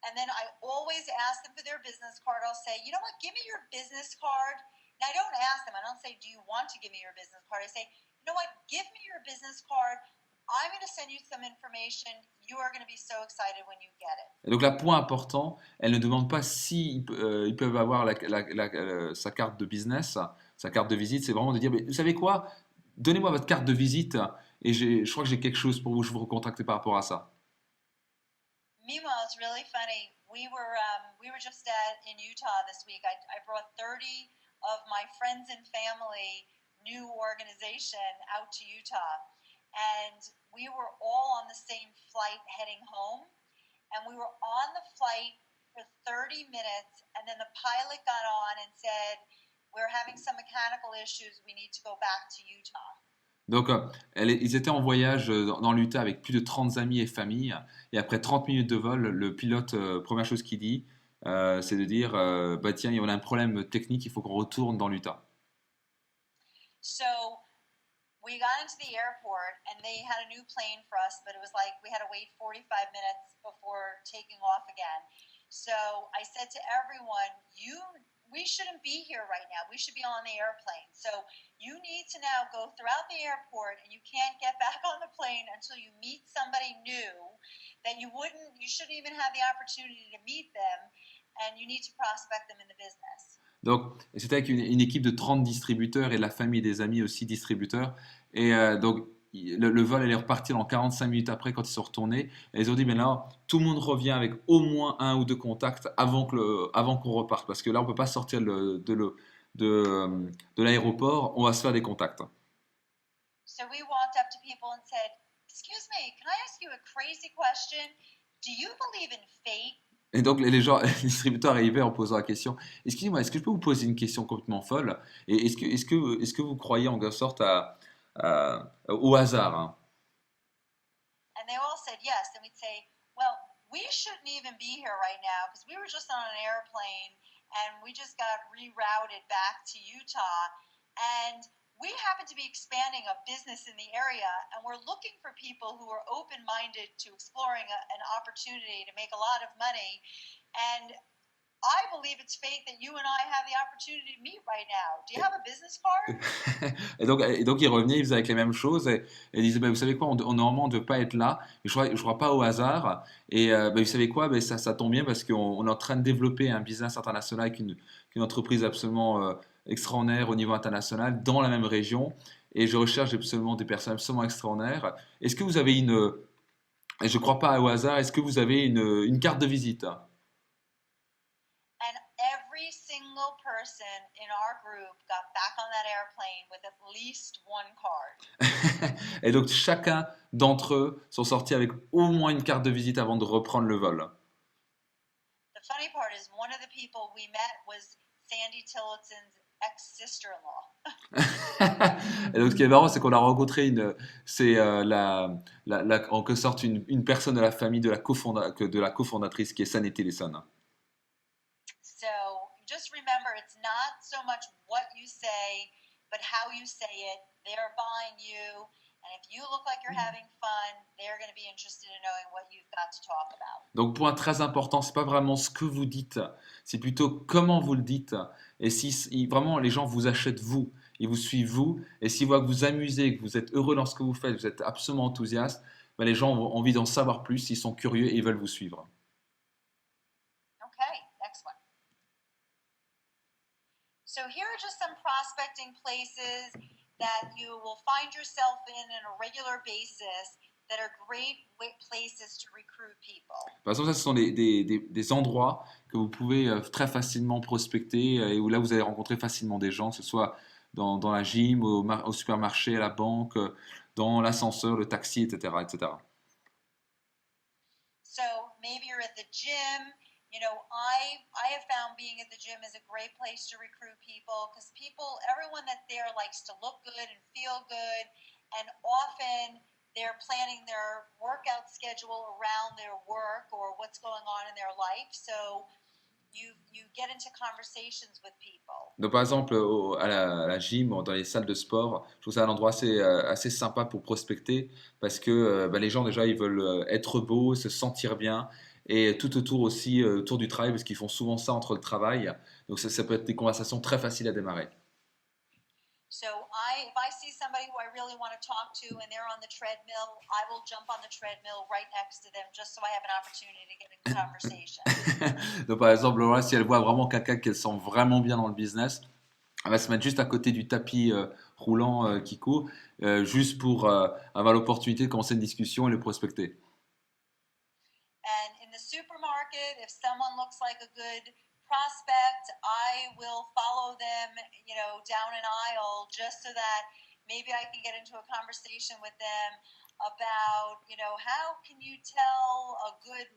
And then I always ask them for their business card. I'll say, you know what, give me your business card. Now, I don't ask them, I don't say, do you want to give me your business card? I say, you know what, give me your business card. I'm going to send you some information. You are going to be so excited when you get it. Et donc là, point important, elle ne demande pas si ils peuvent avoir sa carte de business, sa carte de visite. C'est vraiment de dire, mais vous savez quoi? Donnez-moi votre carte de visite et je crois que j'ai quelque chose pour vous. Je vous recontacte par rapport à ça. Meanwhile, it's really funny. We were just in Utah this week. I brought 30 of my friends and family new organization out to Utah, and we were all on the same flight heading home, and we were on the flight for 30 minutes, and then the pilot got on and said, we're having some mechanical issues, we need to go back to Utah. Donc, ils étaient en voyage dans l'Utah avec plus de 30 amis et familles. Et après 30 minutes de vol, le pilote, première chose qu'il dit, c'est de dire bah tiens, il y a un problème technique, il faut qu'on retourne dans l'Utah. So we got into the airport and they had a new plane for us, but it was like we had to wait 45 minutes before taking off again. So I said to everyone, we shouldn't be here right now. We should be on the airplane. So you need to now go throughout the airport and you can't get back on the plane until you meet somebody new that you shouldn't even have the opportunity to meet them, and you need to prospect them in the business. Donc, c'était avec une équipe de 30 distributeurs et la famille des amis aussi distributeurs. Et donc, le vol allait repartir en 45 minutes après quand ils sont retournés. Et ils ont dit, mais là, tout le monde revient avec au moins un ou deux contacts avant qu'on reparte. Parce que là, on ne peut pas sortir de l'aéroport, on va se faire des contacts. So we walked up to people and said, excuse me, can I ask you a crazy question? Do you believe in fate? Et donc les distributeurs arrivaient en posant la question, excusez-moi, est-ce que je peux vous poser une question complètement folle? Et est-ce que vous croyez en quelque sorte au hasard, hein? And they all said yes. And we'd say, well, we we shouldn't even be here right now because we were just on an airplane and we just got rerouted back to Utah. And we happen to be expanding a business in the area, and we're looking for people who are open-minded to exploring an opportunity to make a lot of money. And I believe it's fate that you and I have the opportunity to meet right now. Do you have a business card? Et donc il revenait, il faisait avec les mêmes choses et il disait bah, vous savez quoi, normalement on ne devait pas être là, je crois pas au hasard. Et bah, vous savez quoi, bah, ça tombe bien parce qu'on est en train de développer un business international avec une entreprise absolument extraordinaire au niveau international dans la même région. Et je recherche absolument des personnes absolument extraordinaires. Est-ce que vous avez et je crois pas au hasard, est-ce que vous avez une carte de visite? And every single person in our group got back on that airplane with at least one card. Et donc chacun d'entre eux sont sortis avec au moins une carte de visite avant de reprendre le vol. The funny part is one of the people we met was Sandy Tillotson's ex-sister-in-law. Et donc ce qui est marrant, c'est qu'on a rencontré c'est en quelque sorte une personne de la famille de de la cofondatrice qui est Sandy Tillotson. So just remember, it's not so much what you say, but how you say it. They're buying you. And if you look like you're having fun, they're going to be interested in knowing what you've got to talk about. Donc point très important, c'est pas vraiment ce que vous dites, c'est plutôt comment vous le dites. Et si vraiment les gens vous achètent vous, ils vous suivent vous, et s'ils voient que vous amusez, que vous êtes heureux dans ce que vous faites, que vous êtes absolument enthousiaste, ben les gens ont envie d'en savoir plus, ils sont curieux et ils veulent vous suivre. Okay, next one. So here are just some prospecting places that you will find yourself in a regular basis that are great places to recruit people. Par exemple, ça, ce sont des endroits que vous pouvez très facilement prospecter et où là, vous allez rencontrer facilement des gens, que ce soit dans la gym, au supermarché, à la banque, dans l'ascenseur, le taxi, etc., etc. So maybe you're at the gym. You know, I have found being at the gym is a great place to recruit people because everyone that's there likes to look good and feel good, and often they're planning their workout schedule around their work or what's going on in their life. So you get into conversations with people. Donc, par exemple, à la gym, dans les salles de sport, je trouve ça un endroit assez sympa pour prospecter parce que bah, les gens, déjà, ils veulent être beaux, se sentir bien et tout autour aussi, autour du travail parce qu'ils font souvent ça entre le travail. Donc, ça peut être des conversations très faciles à démarrer. So if I see somebody who I really want to talk to and they're on the treadmill, I will jump on the treadmill right next to them just so I have an opportunity to get in conversation. Donc, par exemple, Laura, si elle voit vraiment quelqu'un qu'elle sent vraiment bien dans le business, elle va se mettre juste à côté du tapis roulant qui court, juste pour avoir l'opportunité de commencer une discussion et le prospecter. And in the supermarket, if someone looks like a good prospect, I will follow them, you know, down an aisle just so that maybe I can get into a conversation with them about, you know, how can you tell a good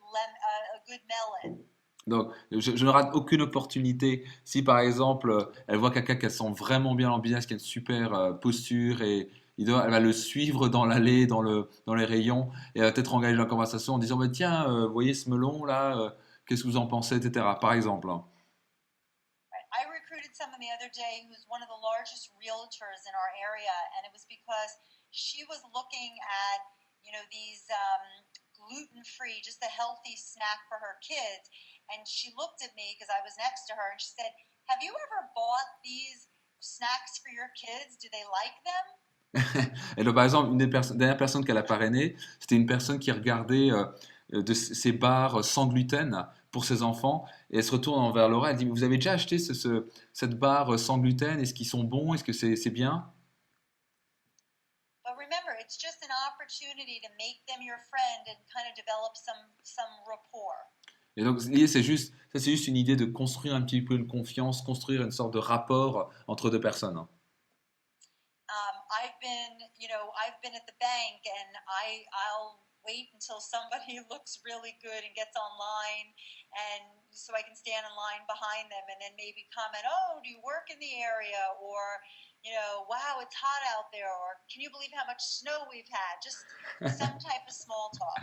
melon? Donc, je ne rate aucune opportunité. Si par exemple, elle voit quelqu'un qu'elle sent vraiment bien dans le business, qui a une super posture et elle va le suivre dans l'allée, dans les rayons, et elle va peut-être engager la conversation en disant bah, tiens, vous voyez ce melon là, qu'est-ce que vous en pensez, etc. Par exemple. I recruited someone the other day who's one of the largest realtors in our area, and it was because she was looking at, you know, these gluten-free, just a healthy snack for her kids. And she looked at me because I was next to her and she said, have you ever bought these snacks for your kids? Do they like them? Et donc, par exemple, une des dernières personnes qu'elle a parrainées, c'était une personne qui regardait ces bars sans gluten pour ses enfants et elle se retourne vers Laura, elle dit vous avez déjà acheté cette barre sans gluten, est-ce qu'ils sont bons, est-ce que c'est bien? But remember, it's just an opportunity to make them your friend and kind of develop some rapport. Et donc l'idée c'est juste une idée de construire un petit peu une confiance, construire une sorte de rapport entre deux personnes. I've been at the bank and I'll wait until somebody looks really good and gets online, and so I can stand in line behind them and then maybe comment, oh, do you work in the area, or wow, it's hot out there, or can you believe how much snow we've had? Just some type of small talk.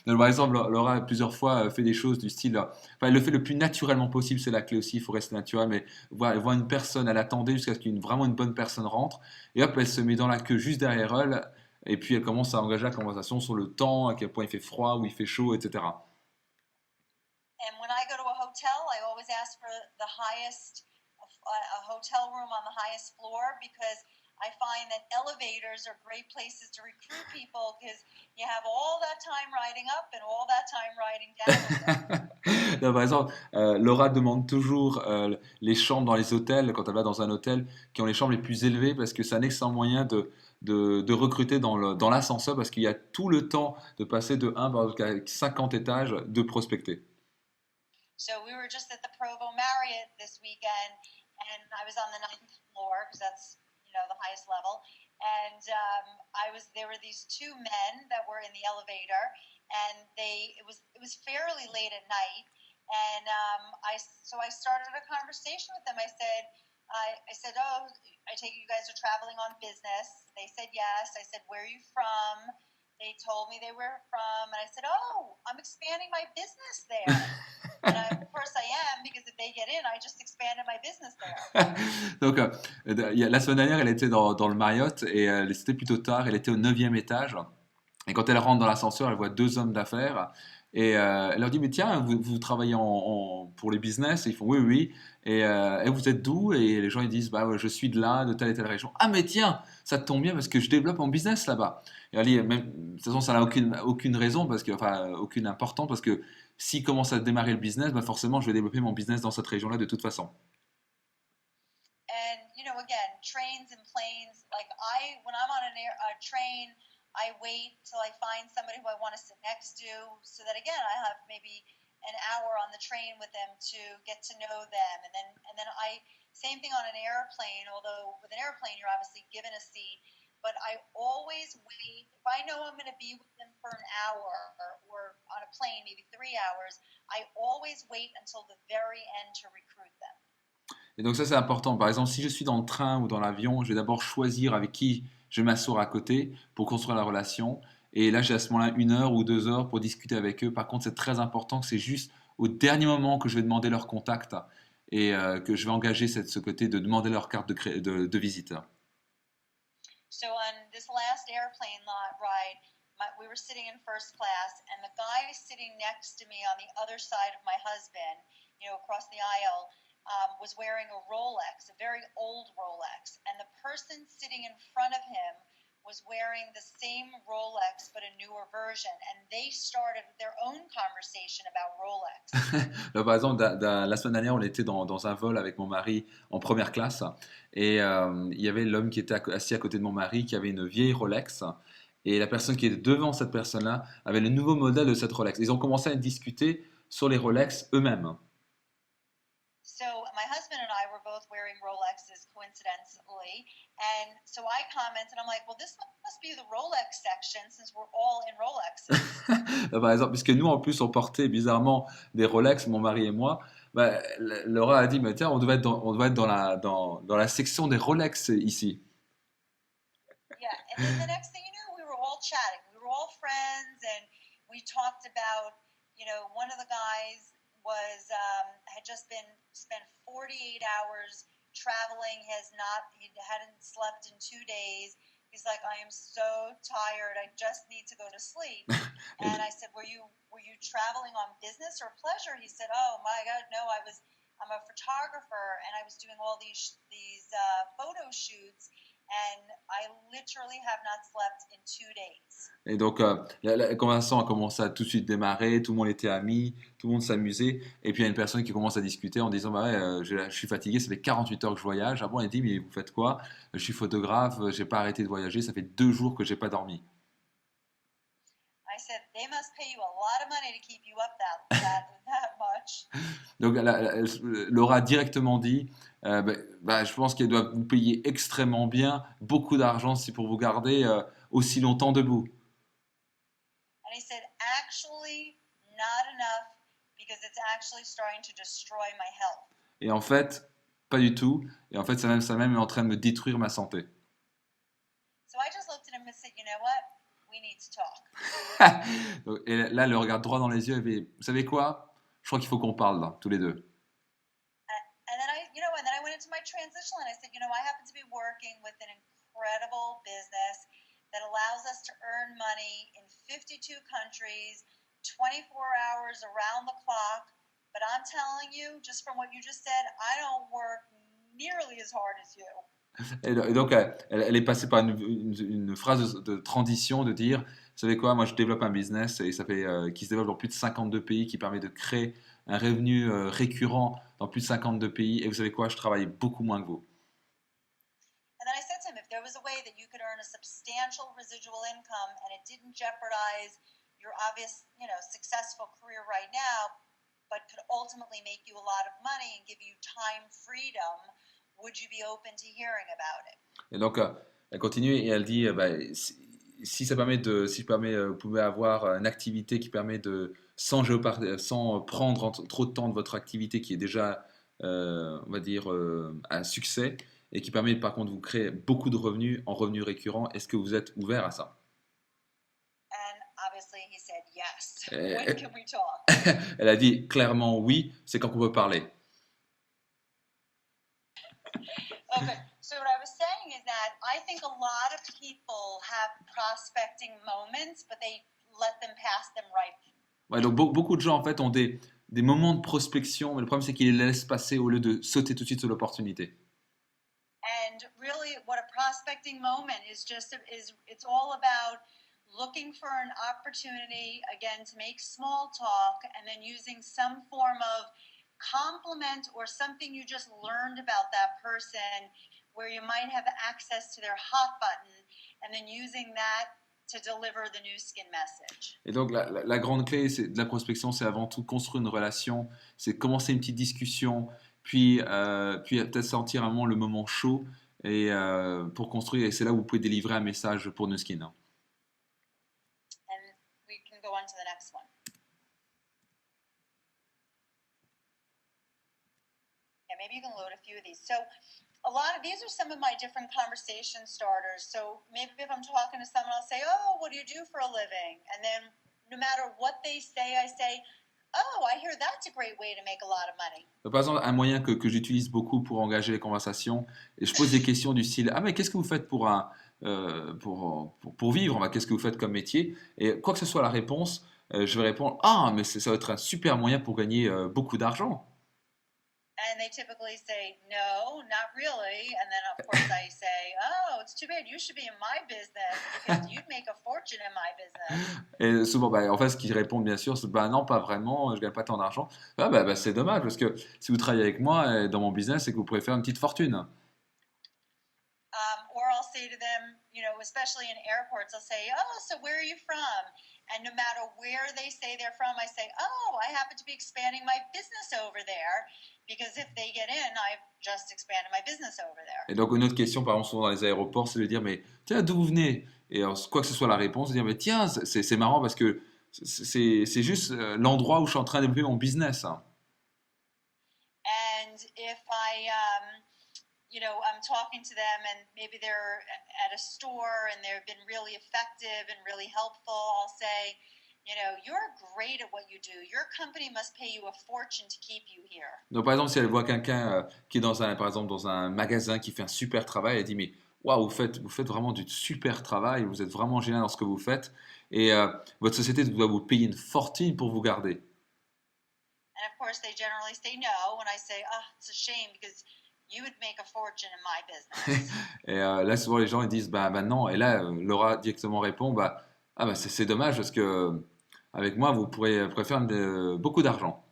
Donc, par exemple, Laura a plusieurs fois fait des choses du style, enfin, elle le fait le plus naturellement possible, c'est la clé aussi, il faut rester naturel, mais elle voit une personne, elle attendait jusqu'à ce vraiment une bonne personne rentre, et hop, elle se met dans la queue juste derrière elle, et puis elle commence à engager la conversation sur le temps, à quel point il fait froid ou il fait chaud, etc. And when I go to a hotel, I always ask for the highest, a hotel room on the highest floor, because I find that elevators are great places to recruit people because you have all that time riding up and all that time riding down again. Là, par exemple, Laura demande toujours les chambres dans les hôtels, quand elle va dans un hôtel, qui ont les chambres les plus élevées, parce que c'est un excellent moyen de recruter dans l'ascenseur, parce qu'il y a tout le temps de passer de 1 à 50 étages de prospecter. So we were just at the Provo Marriott this weekend, and I was on the 9th floor because that's the highest level. And there were these two men that were in the elevator, and it was fairly late at night, and I started a conversation with them. I said, oh, I take it you guys are traveling on business. They said yes. I said, where are you from? They told me they were from, and I said, oh, I'm expanding my business there. And of course I am, because if they get in, I just expanded my business there. Donc, la semaine dernière, elle était dans le Marriott et c'était plutôt tard. Elle était au 9e étage. Et quand elle rentre dans l'ascenseur, elle voit deux hommes d'affaires. Et elle leur dit, mais tiens, vous travaillez pour les business? Et ils font, oui, oui. Et vous êtes d'où? Et les gens, ils disent, bah, ouais, je suis de là, de telle et telle région. Ah, mais tiens, ça te tombe bien parce que je développe mon business là-bas. Et elle dit, même, de toute façon, ça n'a aucune raison, enfin, aucune importance, parce que s'il commence à démarrer le business, bah, forcément, je vais développer mon business dans cette région-là de toute façon. And again, trains and planes. Like when I'm on a train, I wait till I find somebody who I want to sit next to, so that again I have maybe an hour on the train with them to get to know them, and then same thing on an airplane. Although with an airplane you're obviously given a seat, but I always wait. If I know I'm going to be with them for an hour, or on a plane maybe 3 hours, I always wait until the very end to recruit them. Et donc ça, c'est important. Par exemple, si je suis dans le train ou dans l'avion, je vais d'abord choisir avec qui je vais m'asseoir à côté pour construire la relation. Et là, j'ai à ce moment-là 1 heure ou 2 heures pour discuter avec eux. Par contre, c'est très important que c'est juste au dernier moment que je vais demander leur contact et que je vais engager ce côté de demander leur carte de visite. So on this last airplane ride, we were sitting in first class, and the guy sitting next to me on the other side of my husband, across the aisle, was wearing a Rolex, a very old Rolex, and the person sitting in front of him was wearing the same Rolex but a newer version, and they started their own conversation about Rolex. Là, par exemple, la semaine dernière, on était dans un vol avec mon mari en première classe et il y avait l'homme qui était assis à côté de mon mari qui avait une vieille Rolex et la personne qui était devant cette personne-là avait le nouveau modèle de cette Rolex. Ils ont commencé à discuter sur les Rolex eux-mêmes. So my husband and I were both wearing Rolexes coincidentally, and so I commented, I'm like, well, this must be the Rolex section since we're all in Rolexes. Par exemple, puisque nous en plus on portait bizarrement des Rolex, mon mari et moi, bah, Laura a dit, mais tiens, on doit être dans la section des Rolex ici. Yeah, and then the next thing you know, we were all chatting. We were all friends, and we talked about, one of the guys had just spent 48 hours traveling. He hadn't slept in 2 days. He's like, I am so tired. I just need to go to sleep. And I said, were you traveling on business or pleasure? He said, oh my God, no, I'm a photographer, and I was doing all these photo shoots, and I literally have not slept in 2 days. Et donc, la conversation a commencé à tout de suite démarrer, tout le monde était amis, tout le monde s'amusait, et puis il y a une personne qui commence à discuter en disant, bah ouais, je suis fatigué, ça fait 48 heures que je voyage. Ah bon, elle dit, mais vous faites quoi? Je suis photographe, j'ai pas arrêté de voyager, ça fait 2 jours que j'ai pas dormi. I said, they must pay you a lot of money to keep you up that much. Donc, Laura a directement dit, je pense qu'elle doit vous payer extrêmement bien, beaucoup d'argent si pour vous garder aussi longtemps debout. And he said, actually, not enough, because it's actually starting to destroy my health. Et en fait, pas du tout. Et en fait, ça même est en train de me détruire ma santé. So I just looked at him and said, you know what? We need to talk. Et là, elle le regarde droit dans les yeux et fait, vous savez quoi? Je crois qu'il faut qu'on parle là, tous les deux. And then I went into my transitional and I said, I happen to be working with an incredible business that allows us to earn money in 52 countries, 24 hours around the clock. But I'm telling you, just from what you just said, I don't work nearly as hard as you. Et donc, elle est passée par une phrase de transition de dire, vous savez quoi, moi je développe un business et ça fait, qui se développe dans plus de 52 pays, qui permet de créer un revenu récurrent dans plus de 52 pays. Et vous savez quoi, je travaille beaucoup moins que vous. And then I said to him, if there was a way that you could earn a substantial residual income and it didn't jeopardize your obvious, successful career right now, but could ultimately make you a lot of money and give you time freedom, would you be open to hearing about it? Et donc, elle continue et elle dit, bah, si ça permet de, si je permets, vous pouvez avoir une activité qui permet de, sans prendre trop de temps de votre activité qui est déjà, on va dire, un succès et qui permet par contre de vous créer beaucoup de revenus en revenus récurrents, est-ce que vous êtes ouvert à ça? And obviously he said yes. Et- When can we talk? Elle a dit clairement oui, c'est quand on peut parler. Okay. So what I was saying is that I think a lot of people have prospecting moments, but they let them pass them right. Ouais, donc beaucoup de gens en fait ont des moments de prospection, mais le problème c'est qu'ils les laissent passer au lieu de sauter tout de suite sur l'opportunité. And really what a prospecting moment is it's all about looking for an opportunity again to make small talk and then using some form of compliment or something you just learned about that person where you might have access to their hot button and then using that to deliver the new skin message. Et donc la grande clé de la prospection, c'est avant tout construire une relation, c'est commencer une petite discussion, puis peut-être sortir un moment le moment chaud et pour construire. Et c'est là où vous pouvez délivrer un message pour Nu Skin. And we can go on to the next one. Yeah, maybe you can load a few of these. So a lot of these are some of my different conversation starters. So maybe if I'm talking to someone, I'll say, "Oh, what do you do for a living?" And then no matter what they say, I say, "Oh, I hear that's a great way to make a lot of money." Donc, par exemple, un moyen que j'utilise beaucoup pour engager les conversations, et je pose des questions du style, ah mais qu'est-ce que vous faites pour vivre? Bah, qu'est-ce que vous faites comme métier? Et quoi que ce soit la réponse, je vais répondre, ah mais ça va être un super moyen pour gagner beaucoup d'argent. And they typically say, "No, not really." And then of course I say, "Oh, it's too bad. You should be in my business because you'd make a fortune in my business." Et souvent, bah, en fait, ce qu'ils répondent bien sûr, c'est bah non, pas vraiment, je gagne pas tant d'argent. Ah, bah, c'est dommage parce que si vous travaillez avec moi dans mon business, c'est que vous pourrez faire une petite fortune. Or I'll say to them, especially in airports, I'll say, "Oh, so where are you from?" And no matter where they say they're from, I say, "Oh, I happen to be expanding my business over there." Because if they get in, I've just expanded my business over there. Et donc, une autre question, par exemple, souvent dans les aéroports, c'est de dire, mais tiens, d'où vous venez? Et alors, quoi que ce soit la réponse, de dire, mais tiens, c'est marrant parce que c'est juste l'endroit où je suis en train de développer mon business, hein. And if I'm talking to them and maybe they're at a store and they've been really effective and really helpful, I'll say, you're great at what you do. Your company must pay you a fortune to keep you here. Donc, par exemple, si elle voit quelqu'un qui est par exemple, dans un magasin qui fait un super travail, elle dit, mais waouh, vous faites vraiment du super travail, vous êtes vraiment génial dans ce que vous faites, et votre société doit vous payer une fortune pour vous garder. And of course, they generally say no, and I say, "Oh, it's a shame because you would make a fortune in my business." Et là, souvent, les gens ils disent, bah non, et là, Laura directement répond, bah, ah, bah c'est dommage parce que avec moi, vous pourrez faire beaucoup d'argent.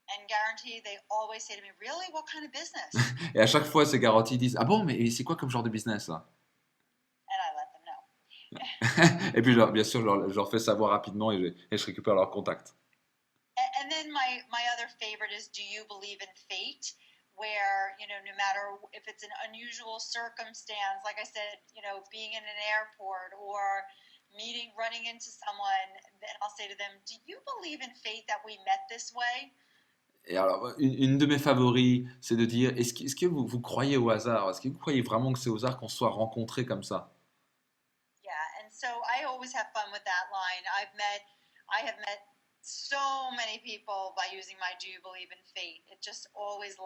And guarantee, they always say to me, "Really? What kind of business?" Et à chaque fois, ces garanties disent, ah bon, mais c'est quoi comme genre de business ça? And I let them know. Et puis, bien sûr, je leur fais savoir rapidement et je récupère leur contact. And then my other favorite is, "Do you believe in fate?" Where, no matter if it's an unusual circumstance, like I said, being in an airport or running into someone, then I'll say to them, "Do you believe in fate that we met this way?" Et alors, une de mes favoris, c'est de dire, est-ce que vous croyez au hasard? Est-ce que vous croyez vraiment que c'est au hasard qu'on se soit rencontrés comme ça? Yeah, and so I always have fun with that line. I have met so many people by using my "Do you believe in fate?" It just always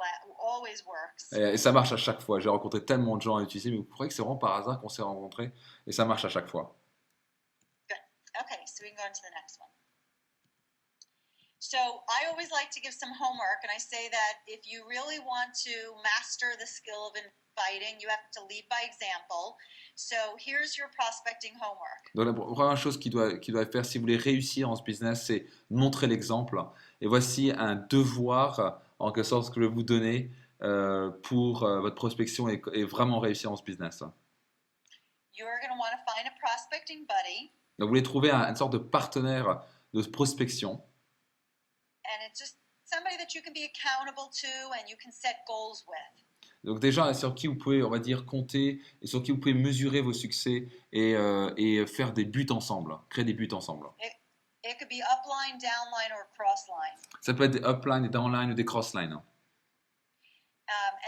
works. Et ça marche à chaque fois. J'ai rencontré tellement de gens à utiliser, mais vous croyez que c'est vraiment par hasard qu'on s'est rencontrés? Et ça marche à chaque fois. Good. Okay, so we can go on to the next one. So I always like to give some homework, and I say that if you really want to master the skill of inviting, you have to lead by example. So here's your prospecting homework. Donc la première chose qu'il doit faire si vous voulez réussir en ce business, c'est montrer l'exemple. Et voici un devoir, en quelque sorte, que je vais vous donner pour votre prospection et vraiment réussir en ce business. You're going to want to find a prospecting buddy, Donc vous voulez trouver une sorte de partenaire de prospection. and it's just somebody that you can be accountable to and you can set goals with. Donc déjà, sur qui vous pouvez, on va dire, compter et sur qui vous pouvez mesurer vos succès et faire des buts ensemble, créer des buts ensemble. It could be upline, downline, or crossline. Ça peut être des upline, des downline ou des crossline.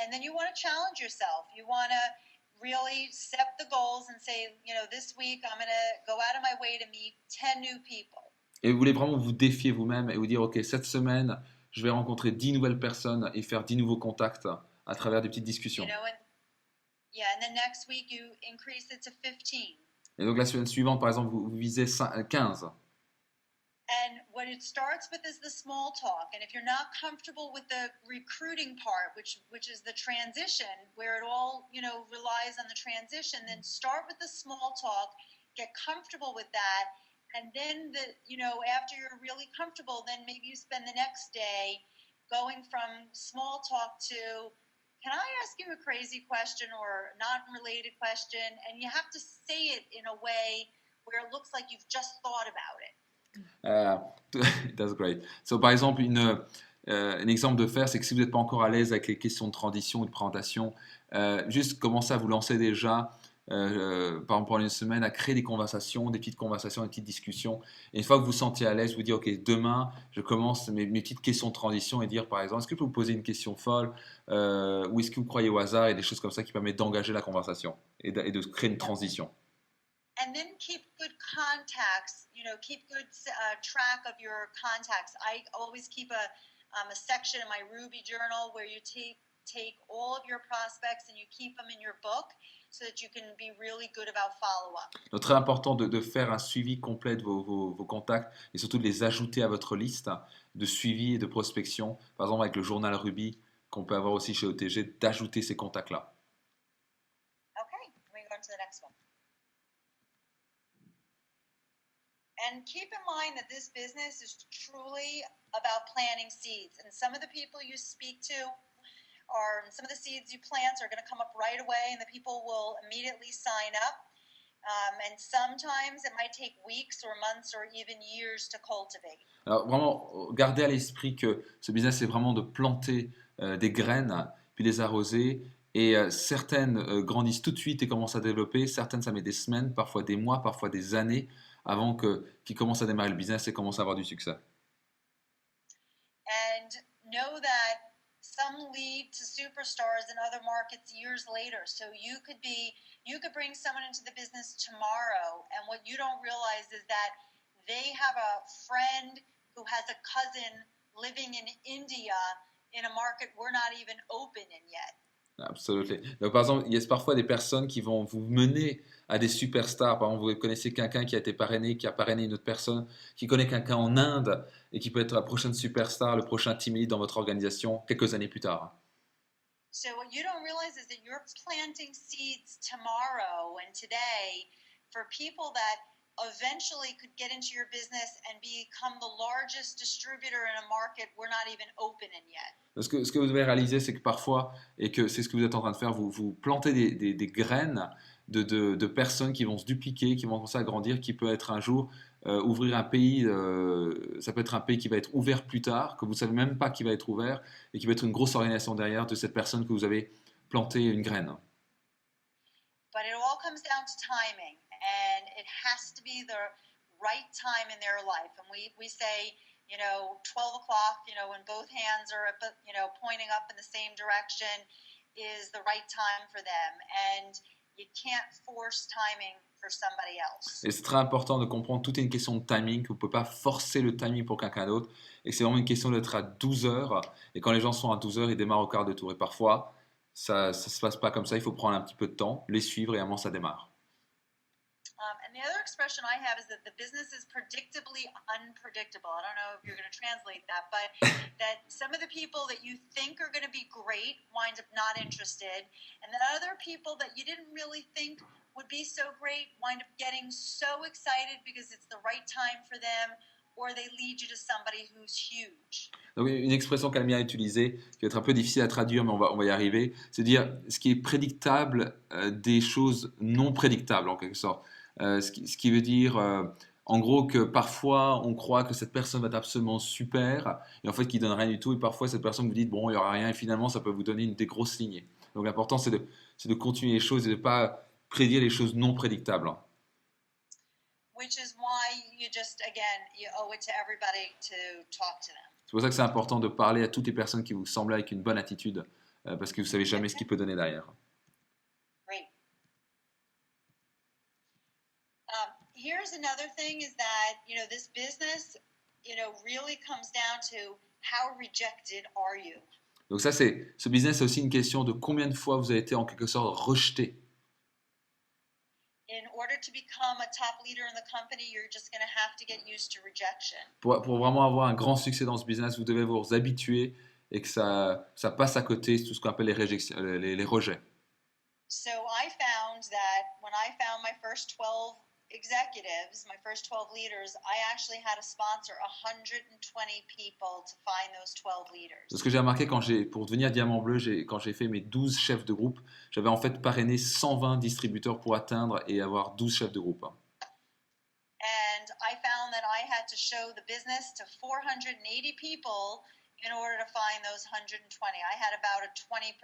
And then you want to challenge yourself. You want to really set the goals and say, you know, this week I'm going to go out of my way to meet 10 new people. Et vous voulez vraiment vous défier vous-même et vous dire, OK, cette semaine, je vais rencontrer 10 nouvelles personnes et faire 10 nouveaux contacts à travers des petites discussions. You know, and then next week you increase it to 15. Et donc la semaine suivante, par exemple, vous visez 15. And what it starts with is the small talk. And if you're not comfortable with the recruiting part, which is the transition, where it all, you know, relies on the transition, then start with the small talk, get comfortable with that, and then after you're really comfortable, then maybe you spend the next day going from small talk to, can I ask you a crazy question or not related question? And you have to say it in a way where it looks like you've just thought about it. That's great. So, par exemple, un exemple de faire, c'est que si vous n'êtes pas encore à l'aise avec les questions de transition ou de présentation, juste commencez à vous lancer déjà, par exemple, pendant une semaine, à créer des conversations, des petites discussions. Et une fois que vous vous sentiez à l'aise, vous dites, OK, demain, je commence mes petites questions de transition et dire, par exemple, est-ce que je peux vous poser une question folle ou est-ce que vous croyez au hasard et des choses comme ça qui permettent d'engager la conversation et de créer une transition. And then keep good contacts, keep good track of your contacts. I always keep a section in my Ruby journal where you take all of your prospects and you keep them in your book so that you can be really good about follow-up. Donc, très important de faire un suivi complet de vos contacts et surtout de les ajouter à votre liste de suivi et de prospection. Par exemple, avec le journal Ruby qu'on peut avoir aussi chez OTG, d'ajouter ces contacts-là. Okay, we go on to the next one. And keep in mind that this business is truly about planting seeds. And some of the people you speak to some of the seeds you plant are going to come up right away and the people will immediately sign up. And sometimes it might take weeks or months or even years to cultivate. Alors vraiment, gardez à l'esprit que ce business, c'est vraiment de planter des graines, puis les arroser. Et certaines grandissent tout de suite et commencent à développer. Certaines, ça met des semaines, parfois des mois, parfois des années avant qu'ils commencent à démarrer le business et commencent à avoir du succès. And know that some lead to superstars in other markets years later. So you could bring someone into the business tomorrow, and what you don't realize is that they have a friend who has a cousin living in India in a market we're not even open in yet. Absolument. Donc, par exemple, il y a parfois des personnes qui vont vous mener à des superstars. Par exemple, vous connaissez quelqu'un qui a été parrainé, qui a parrainé une autre personne, qui connaît quelqu'un en Inde et qui peut être la prochaine superstar, le prochain team lead dans votre organisation quelques années plus tard. So what you don't realize is that you're planting seeds tomorrow and today for people that eventually could get into your business and become the largest distributor in a market we're not even open in yet. Ce que vous devez réaliser, c'est que parfois, et que c'est ce que vous êtes en train de faire, vous plantez des graines de personnes qui vont se dupliquer, qui vont commencer à grandir, qui peut être un jour ouvrir un pays, ça peut être un pays qui va être ouvert plus tard, que vous ne savez même pas qui va être ouvert, et qui va être une grosse organisation derrière de cette personne que vous avez planté une graine. But it all comes down to timing, and it has to be the right time in their life. And we say 12 o'clock, when both hands are, pointing up in the same direction is the right time for them. And you can't force timing for somebody else. Et c'est très important de comprendre, tout est une question de timing, que vous ne pouvez pas forcer le timing pour quelqu'un d'autre, et que c'est vraiment une question d'être à 12 heures, et quand les gens sont à 12 heures, ils démarrent au quart de tour. Et parfois, ça ne se passe pas comme ça, il faut prendre un petit peu de temps, les suivre, et à un moment, ça démarre. And the other expression I have is that the business is predictably unpredictable. I don't know if you're going to translate that, but that some of the people that you think are going to be great wind up not interested, and then other people that you didn't really think would be so great wind up getting so excited because it's the right time for them, or they lead you to somebody who's huge. Donc, une expression qu'Amia a utilisée, qui va être un peu difficile à traduire, mais on va y arriver, c'est dire ce qui est prédictable des choses non prédictables, en quelque sorte. Ce qui veut dire, en gros, que parfois, on croit que cette personne va être absolument super, et en fait, qui donne rien du tout, et parfois, cette personne vous dit, bon, il n'y aura rien, et finalement, ça peut vous donner des grosses lignées. Donc, l'important, c'est de continuer les choses et de ne pas prédire les choses non prédictables. Which is why you owe it to everybody to talk to them. C'est pour ça que c'est important de parler à toutes les personnes qui vous semblent avec une bonne attitude, parce que vous ne savez jamais ce qu'il peut donner derrière. Great. Here's another thing is that, this business, really comes down to how rejected are you? Donc ça, ce business, c'est aussi une question de combien de fois vous avez été en quelque sorte rejeté. In order to become a top leader in the company, you're just going to have to get used to rejection. Pour vraiment avoir un grand succès dans ce business, vous devez vous habituer et que ça passe à côté, tout ce qu'on appelle les rejets. So I found that when I found my first 12 executives, my first 12 leaders, I actually had to sponsor 120 people to find those 12 leaders. Ce que j'ai remarqué pour devenir Diamant Bleu, quand j'ai fait mes 12 chefs de groupe, j'avais en fait parrainé 120 distributeurs pour atteindre et avoir 12 chefs de groupe. And I found that I had to show the business to 480 people in order to find those 120. I had about a 20%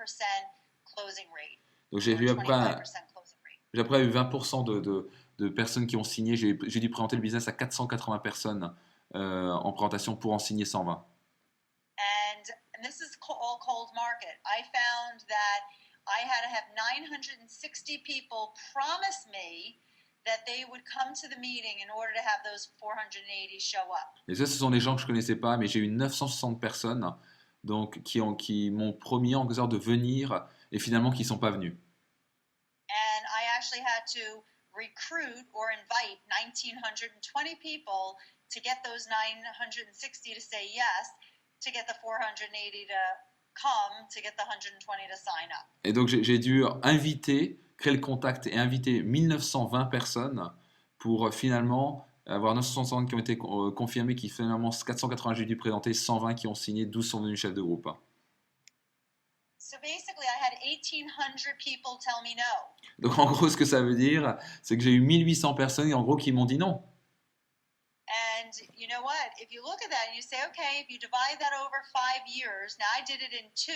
closing rate. Donc j'ai eu après eu 20% de personnes qui ont signé. J'ai dû présenter le business à 480 personnes en présentation pour en signer 120. And this is all cold market. I found that I had to have 960 people promise me that they would come to the meeting in order to have those 480 show up. Et ça, ce sont des gens que je connaissais pas, mais j'ai eu 960 personnes donc, qui m'ont promis en quelque sorte de venir et finalement qui ne sont pas venus. And I actually had to recruit or invite 1,920 people to get those 960 to say yes, to get the 480 to come, to get the 120 to sign up. Et donc j'ai dû créer le contact et inviter 1920 personnes pour finalement avoir 960 qui ont été confirmés, qui finalement 480 j'ai dû présenter, 120 qui ont signé, 12 sont devenus chefs de groupe. So basically, I had 1,800 people tell me no. Donc en gros, ce que ça veut dire, c'est que j'ai eu 1800 personnes en gros qui m'ont dit non. And you know what? If you look at that and you say, okay, if you divide that over 5 years, now I did it in 2,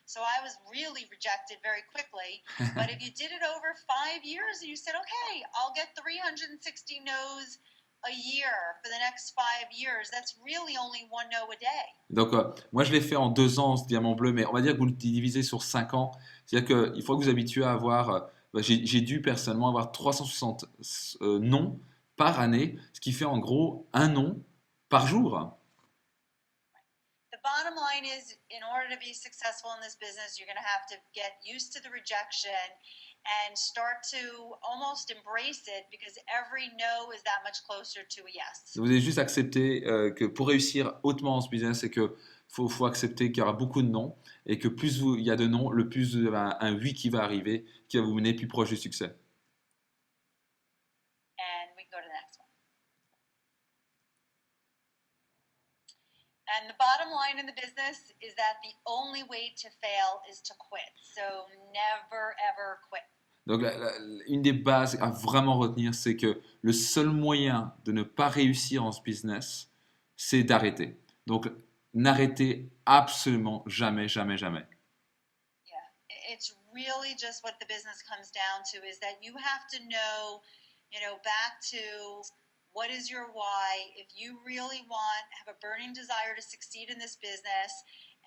so I was really rejected very quickly. But if you did it over 5 years and you said, okay, I'll get 360 no's a year for the next 5 years, that's really only one no a day. Donc moi je l'ai fait en 2 ans ce Diamant Bleu, mais on va dire que vous le divisez sur 5 ans. C'est-à-dire qu'il faut que vous habituez à avoir, j'ai dû personnellement avoir 360 non par année, ce qui fait en gros un non par jour. The bottom line is, in order to be successful in this business, you're going to have to get used to the rejection and start to almost embrace it, because every no is that much closer to a yes. Vous devez juste accepter que pour réussir hautement dans ce business, c'est que faut accepter qu'il y aura beaucoup de non, et que plus il y a de non, le plus vous avez un oui qui va arriver, qui va vous mener plus proche du succès. And we go to the next one. And the bottom line in the business is that the only way to fail is to quit. So never ever quit. Donc une des bases à vraiment retenir, c'est que le seul moyen de ne pas réussir en ce business, c'est d'arrêter. Donc n'arrêtez absolument jamais, jamais, jamais. Yeah, it's really just what the business comes down to, is that you have to know, back to What is your why? If you really have a burning desire to succeed in this business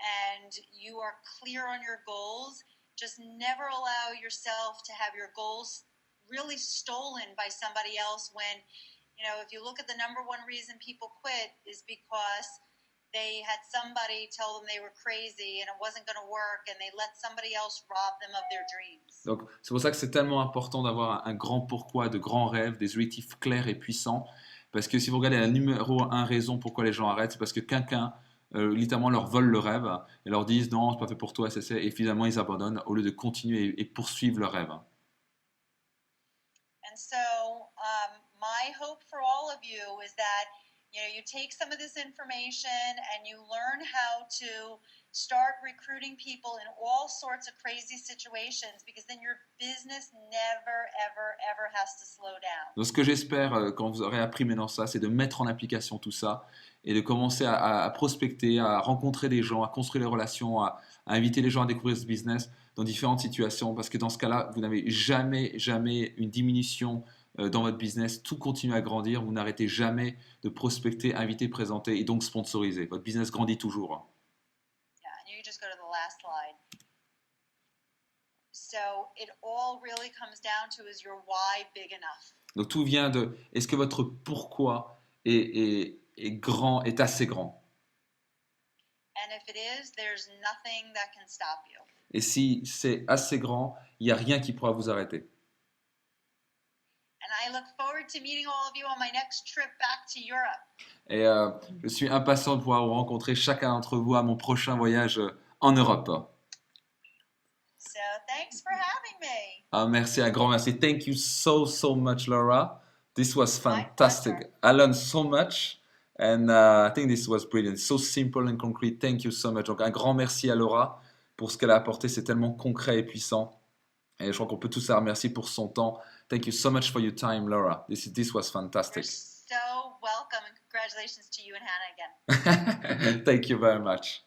and you are clear on your goals, just never allow yourself to have your goals really stolen by somebody else when, if you look at the number one reason people quit is because they had somebody tell them they were crazy and it wasn't going to work and they let somebody else rob them of their dreams. Donc, c'est pour ça que c'est tellement important d'avoir un grand pourquoi, de grands rêves, des objectifs clairs et puissants. Parce que si vous regardez la numéro un raison pourquoi les gens arrêtent, c'est parce que quelqu'un, littéralement, leur vole le rêve et leur disent non, c'est pas fait pour toi, et finalement ils abandonnent au lieu de continuer et poursuivre leur rêve. And so, my hope for all of you is that you take some of this information and you learn how to start recruiting people in all sorts of crazy situations because then your business never, ever, ever has to slow down. Donc ce que j'espère quand vous aurez appris maintenant ça, c'est de mettre en application tout ça et de commencer à prospecter, à rencontrer des gens, à construire des relations, à inviter les gens à découvrir ce business dans différentes situations parce que dans ce cas-là, vous n'avez jamais, jamais une diminution dans votre business, tout continue à grandir, vous n'arrêtez jamais de prospecter, inviter, présenter et donc sponsoriser. Votre business grandit toujours. Yeah, and you can just go to the last slide. So it all really comes down to is your why big enough? Donc tout vient de, est-ce que votre pourquoi est grand, est assez grand? And if it is, there's nothing that can stop you. Et si c'est assez grand, il n'y a rien qui pourra vous arrêter. And I look forward to meeting all of you on my next trip back to Europe. Et je suis impatient de pouvoir vous rencontrer chacun d'entre vous à mon prochain voyage en Europe. So thanks for having me. Ah, merci, un grand merci. Thank you so, so much, Laura. This was My fantastic. pleasure. I learned so much. And I think this was brilliant. So simple and concrete. Thank you so much. Donc, un grand merci à Laura pour ce qu'elle a apporté. C'est tellement concret et puissant. Et je crois qu'on peut tous la remercier pour son temps. Thank you so much for your time, Laura. This was You're fantastic. so welcome and congratulations to you and Hannah again. Thank you very much.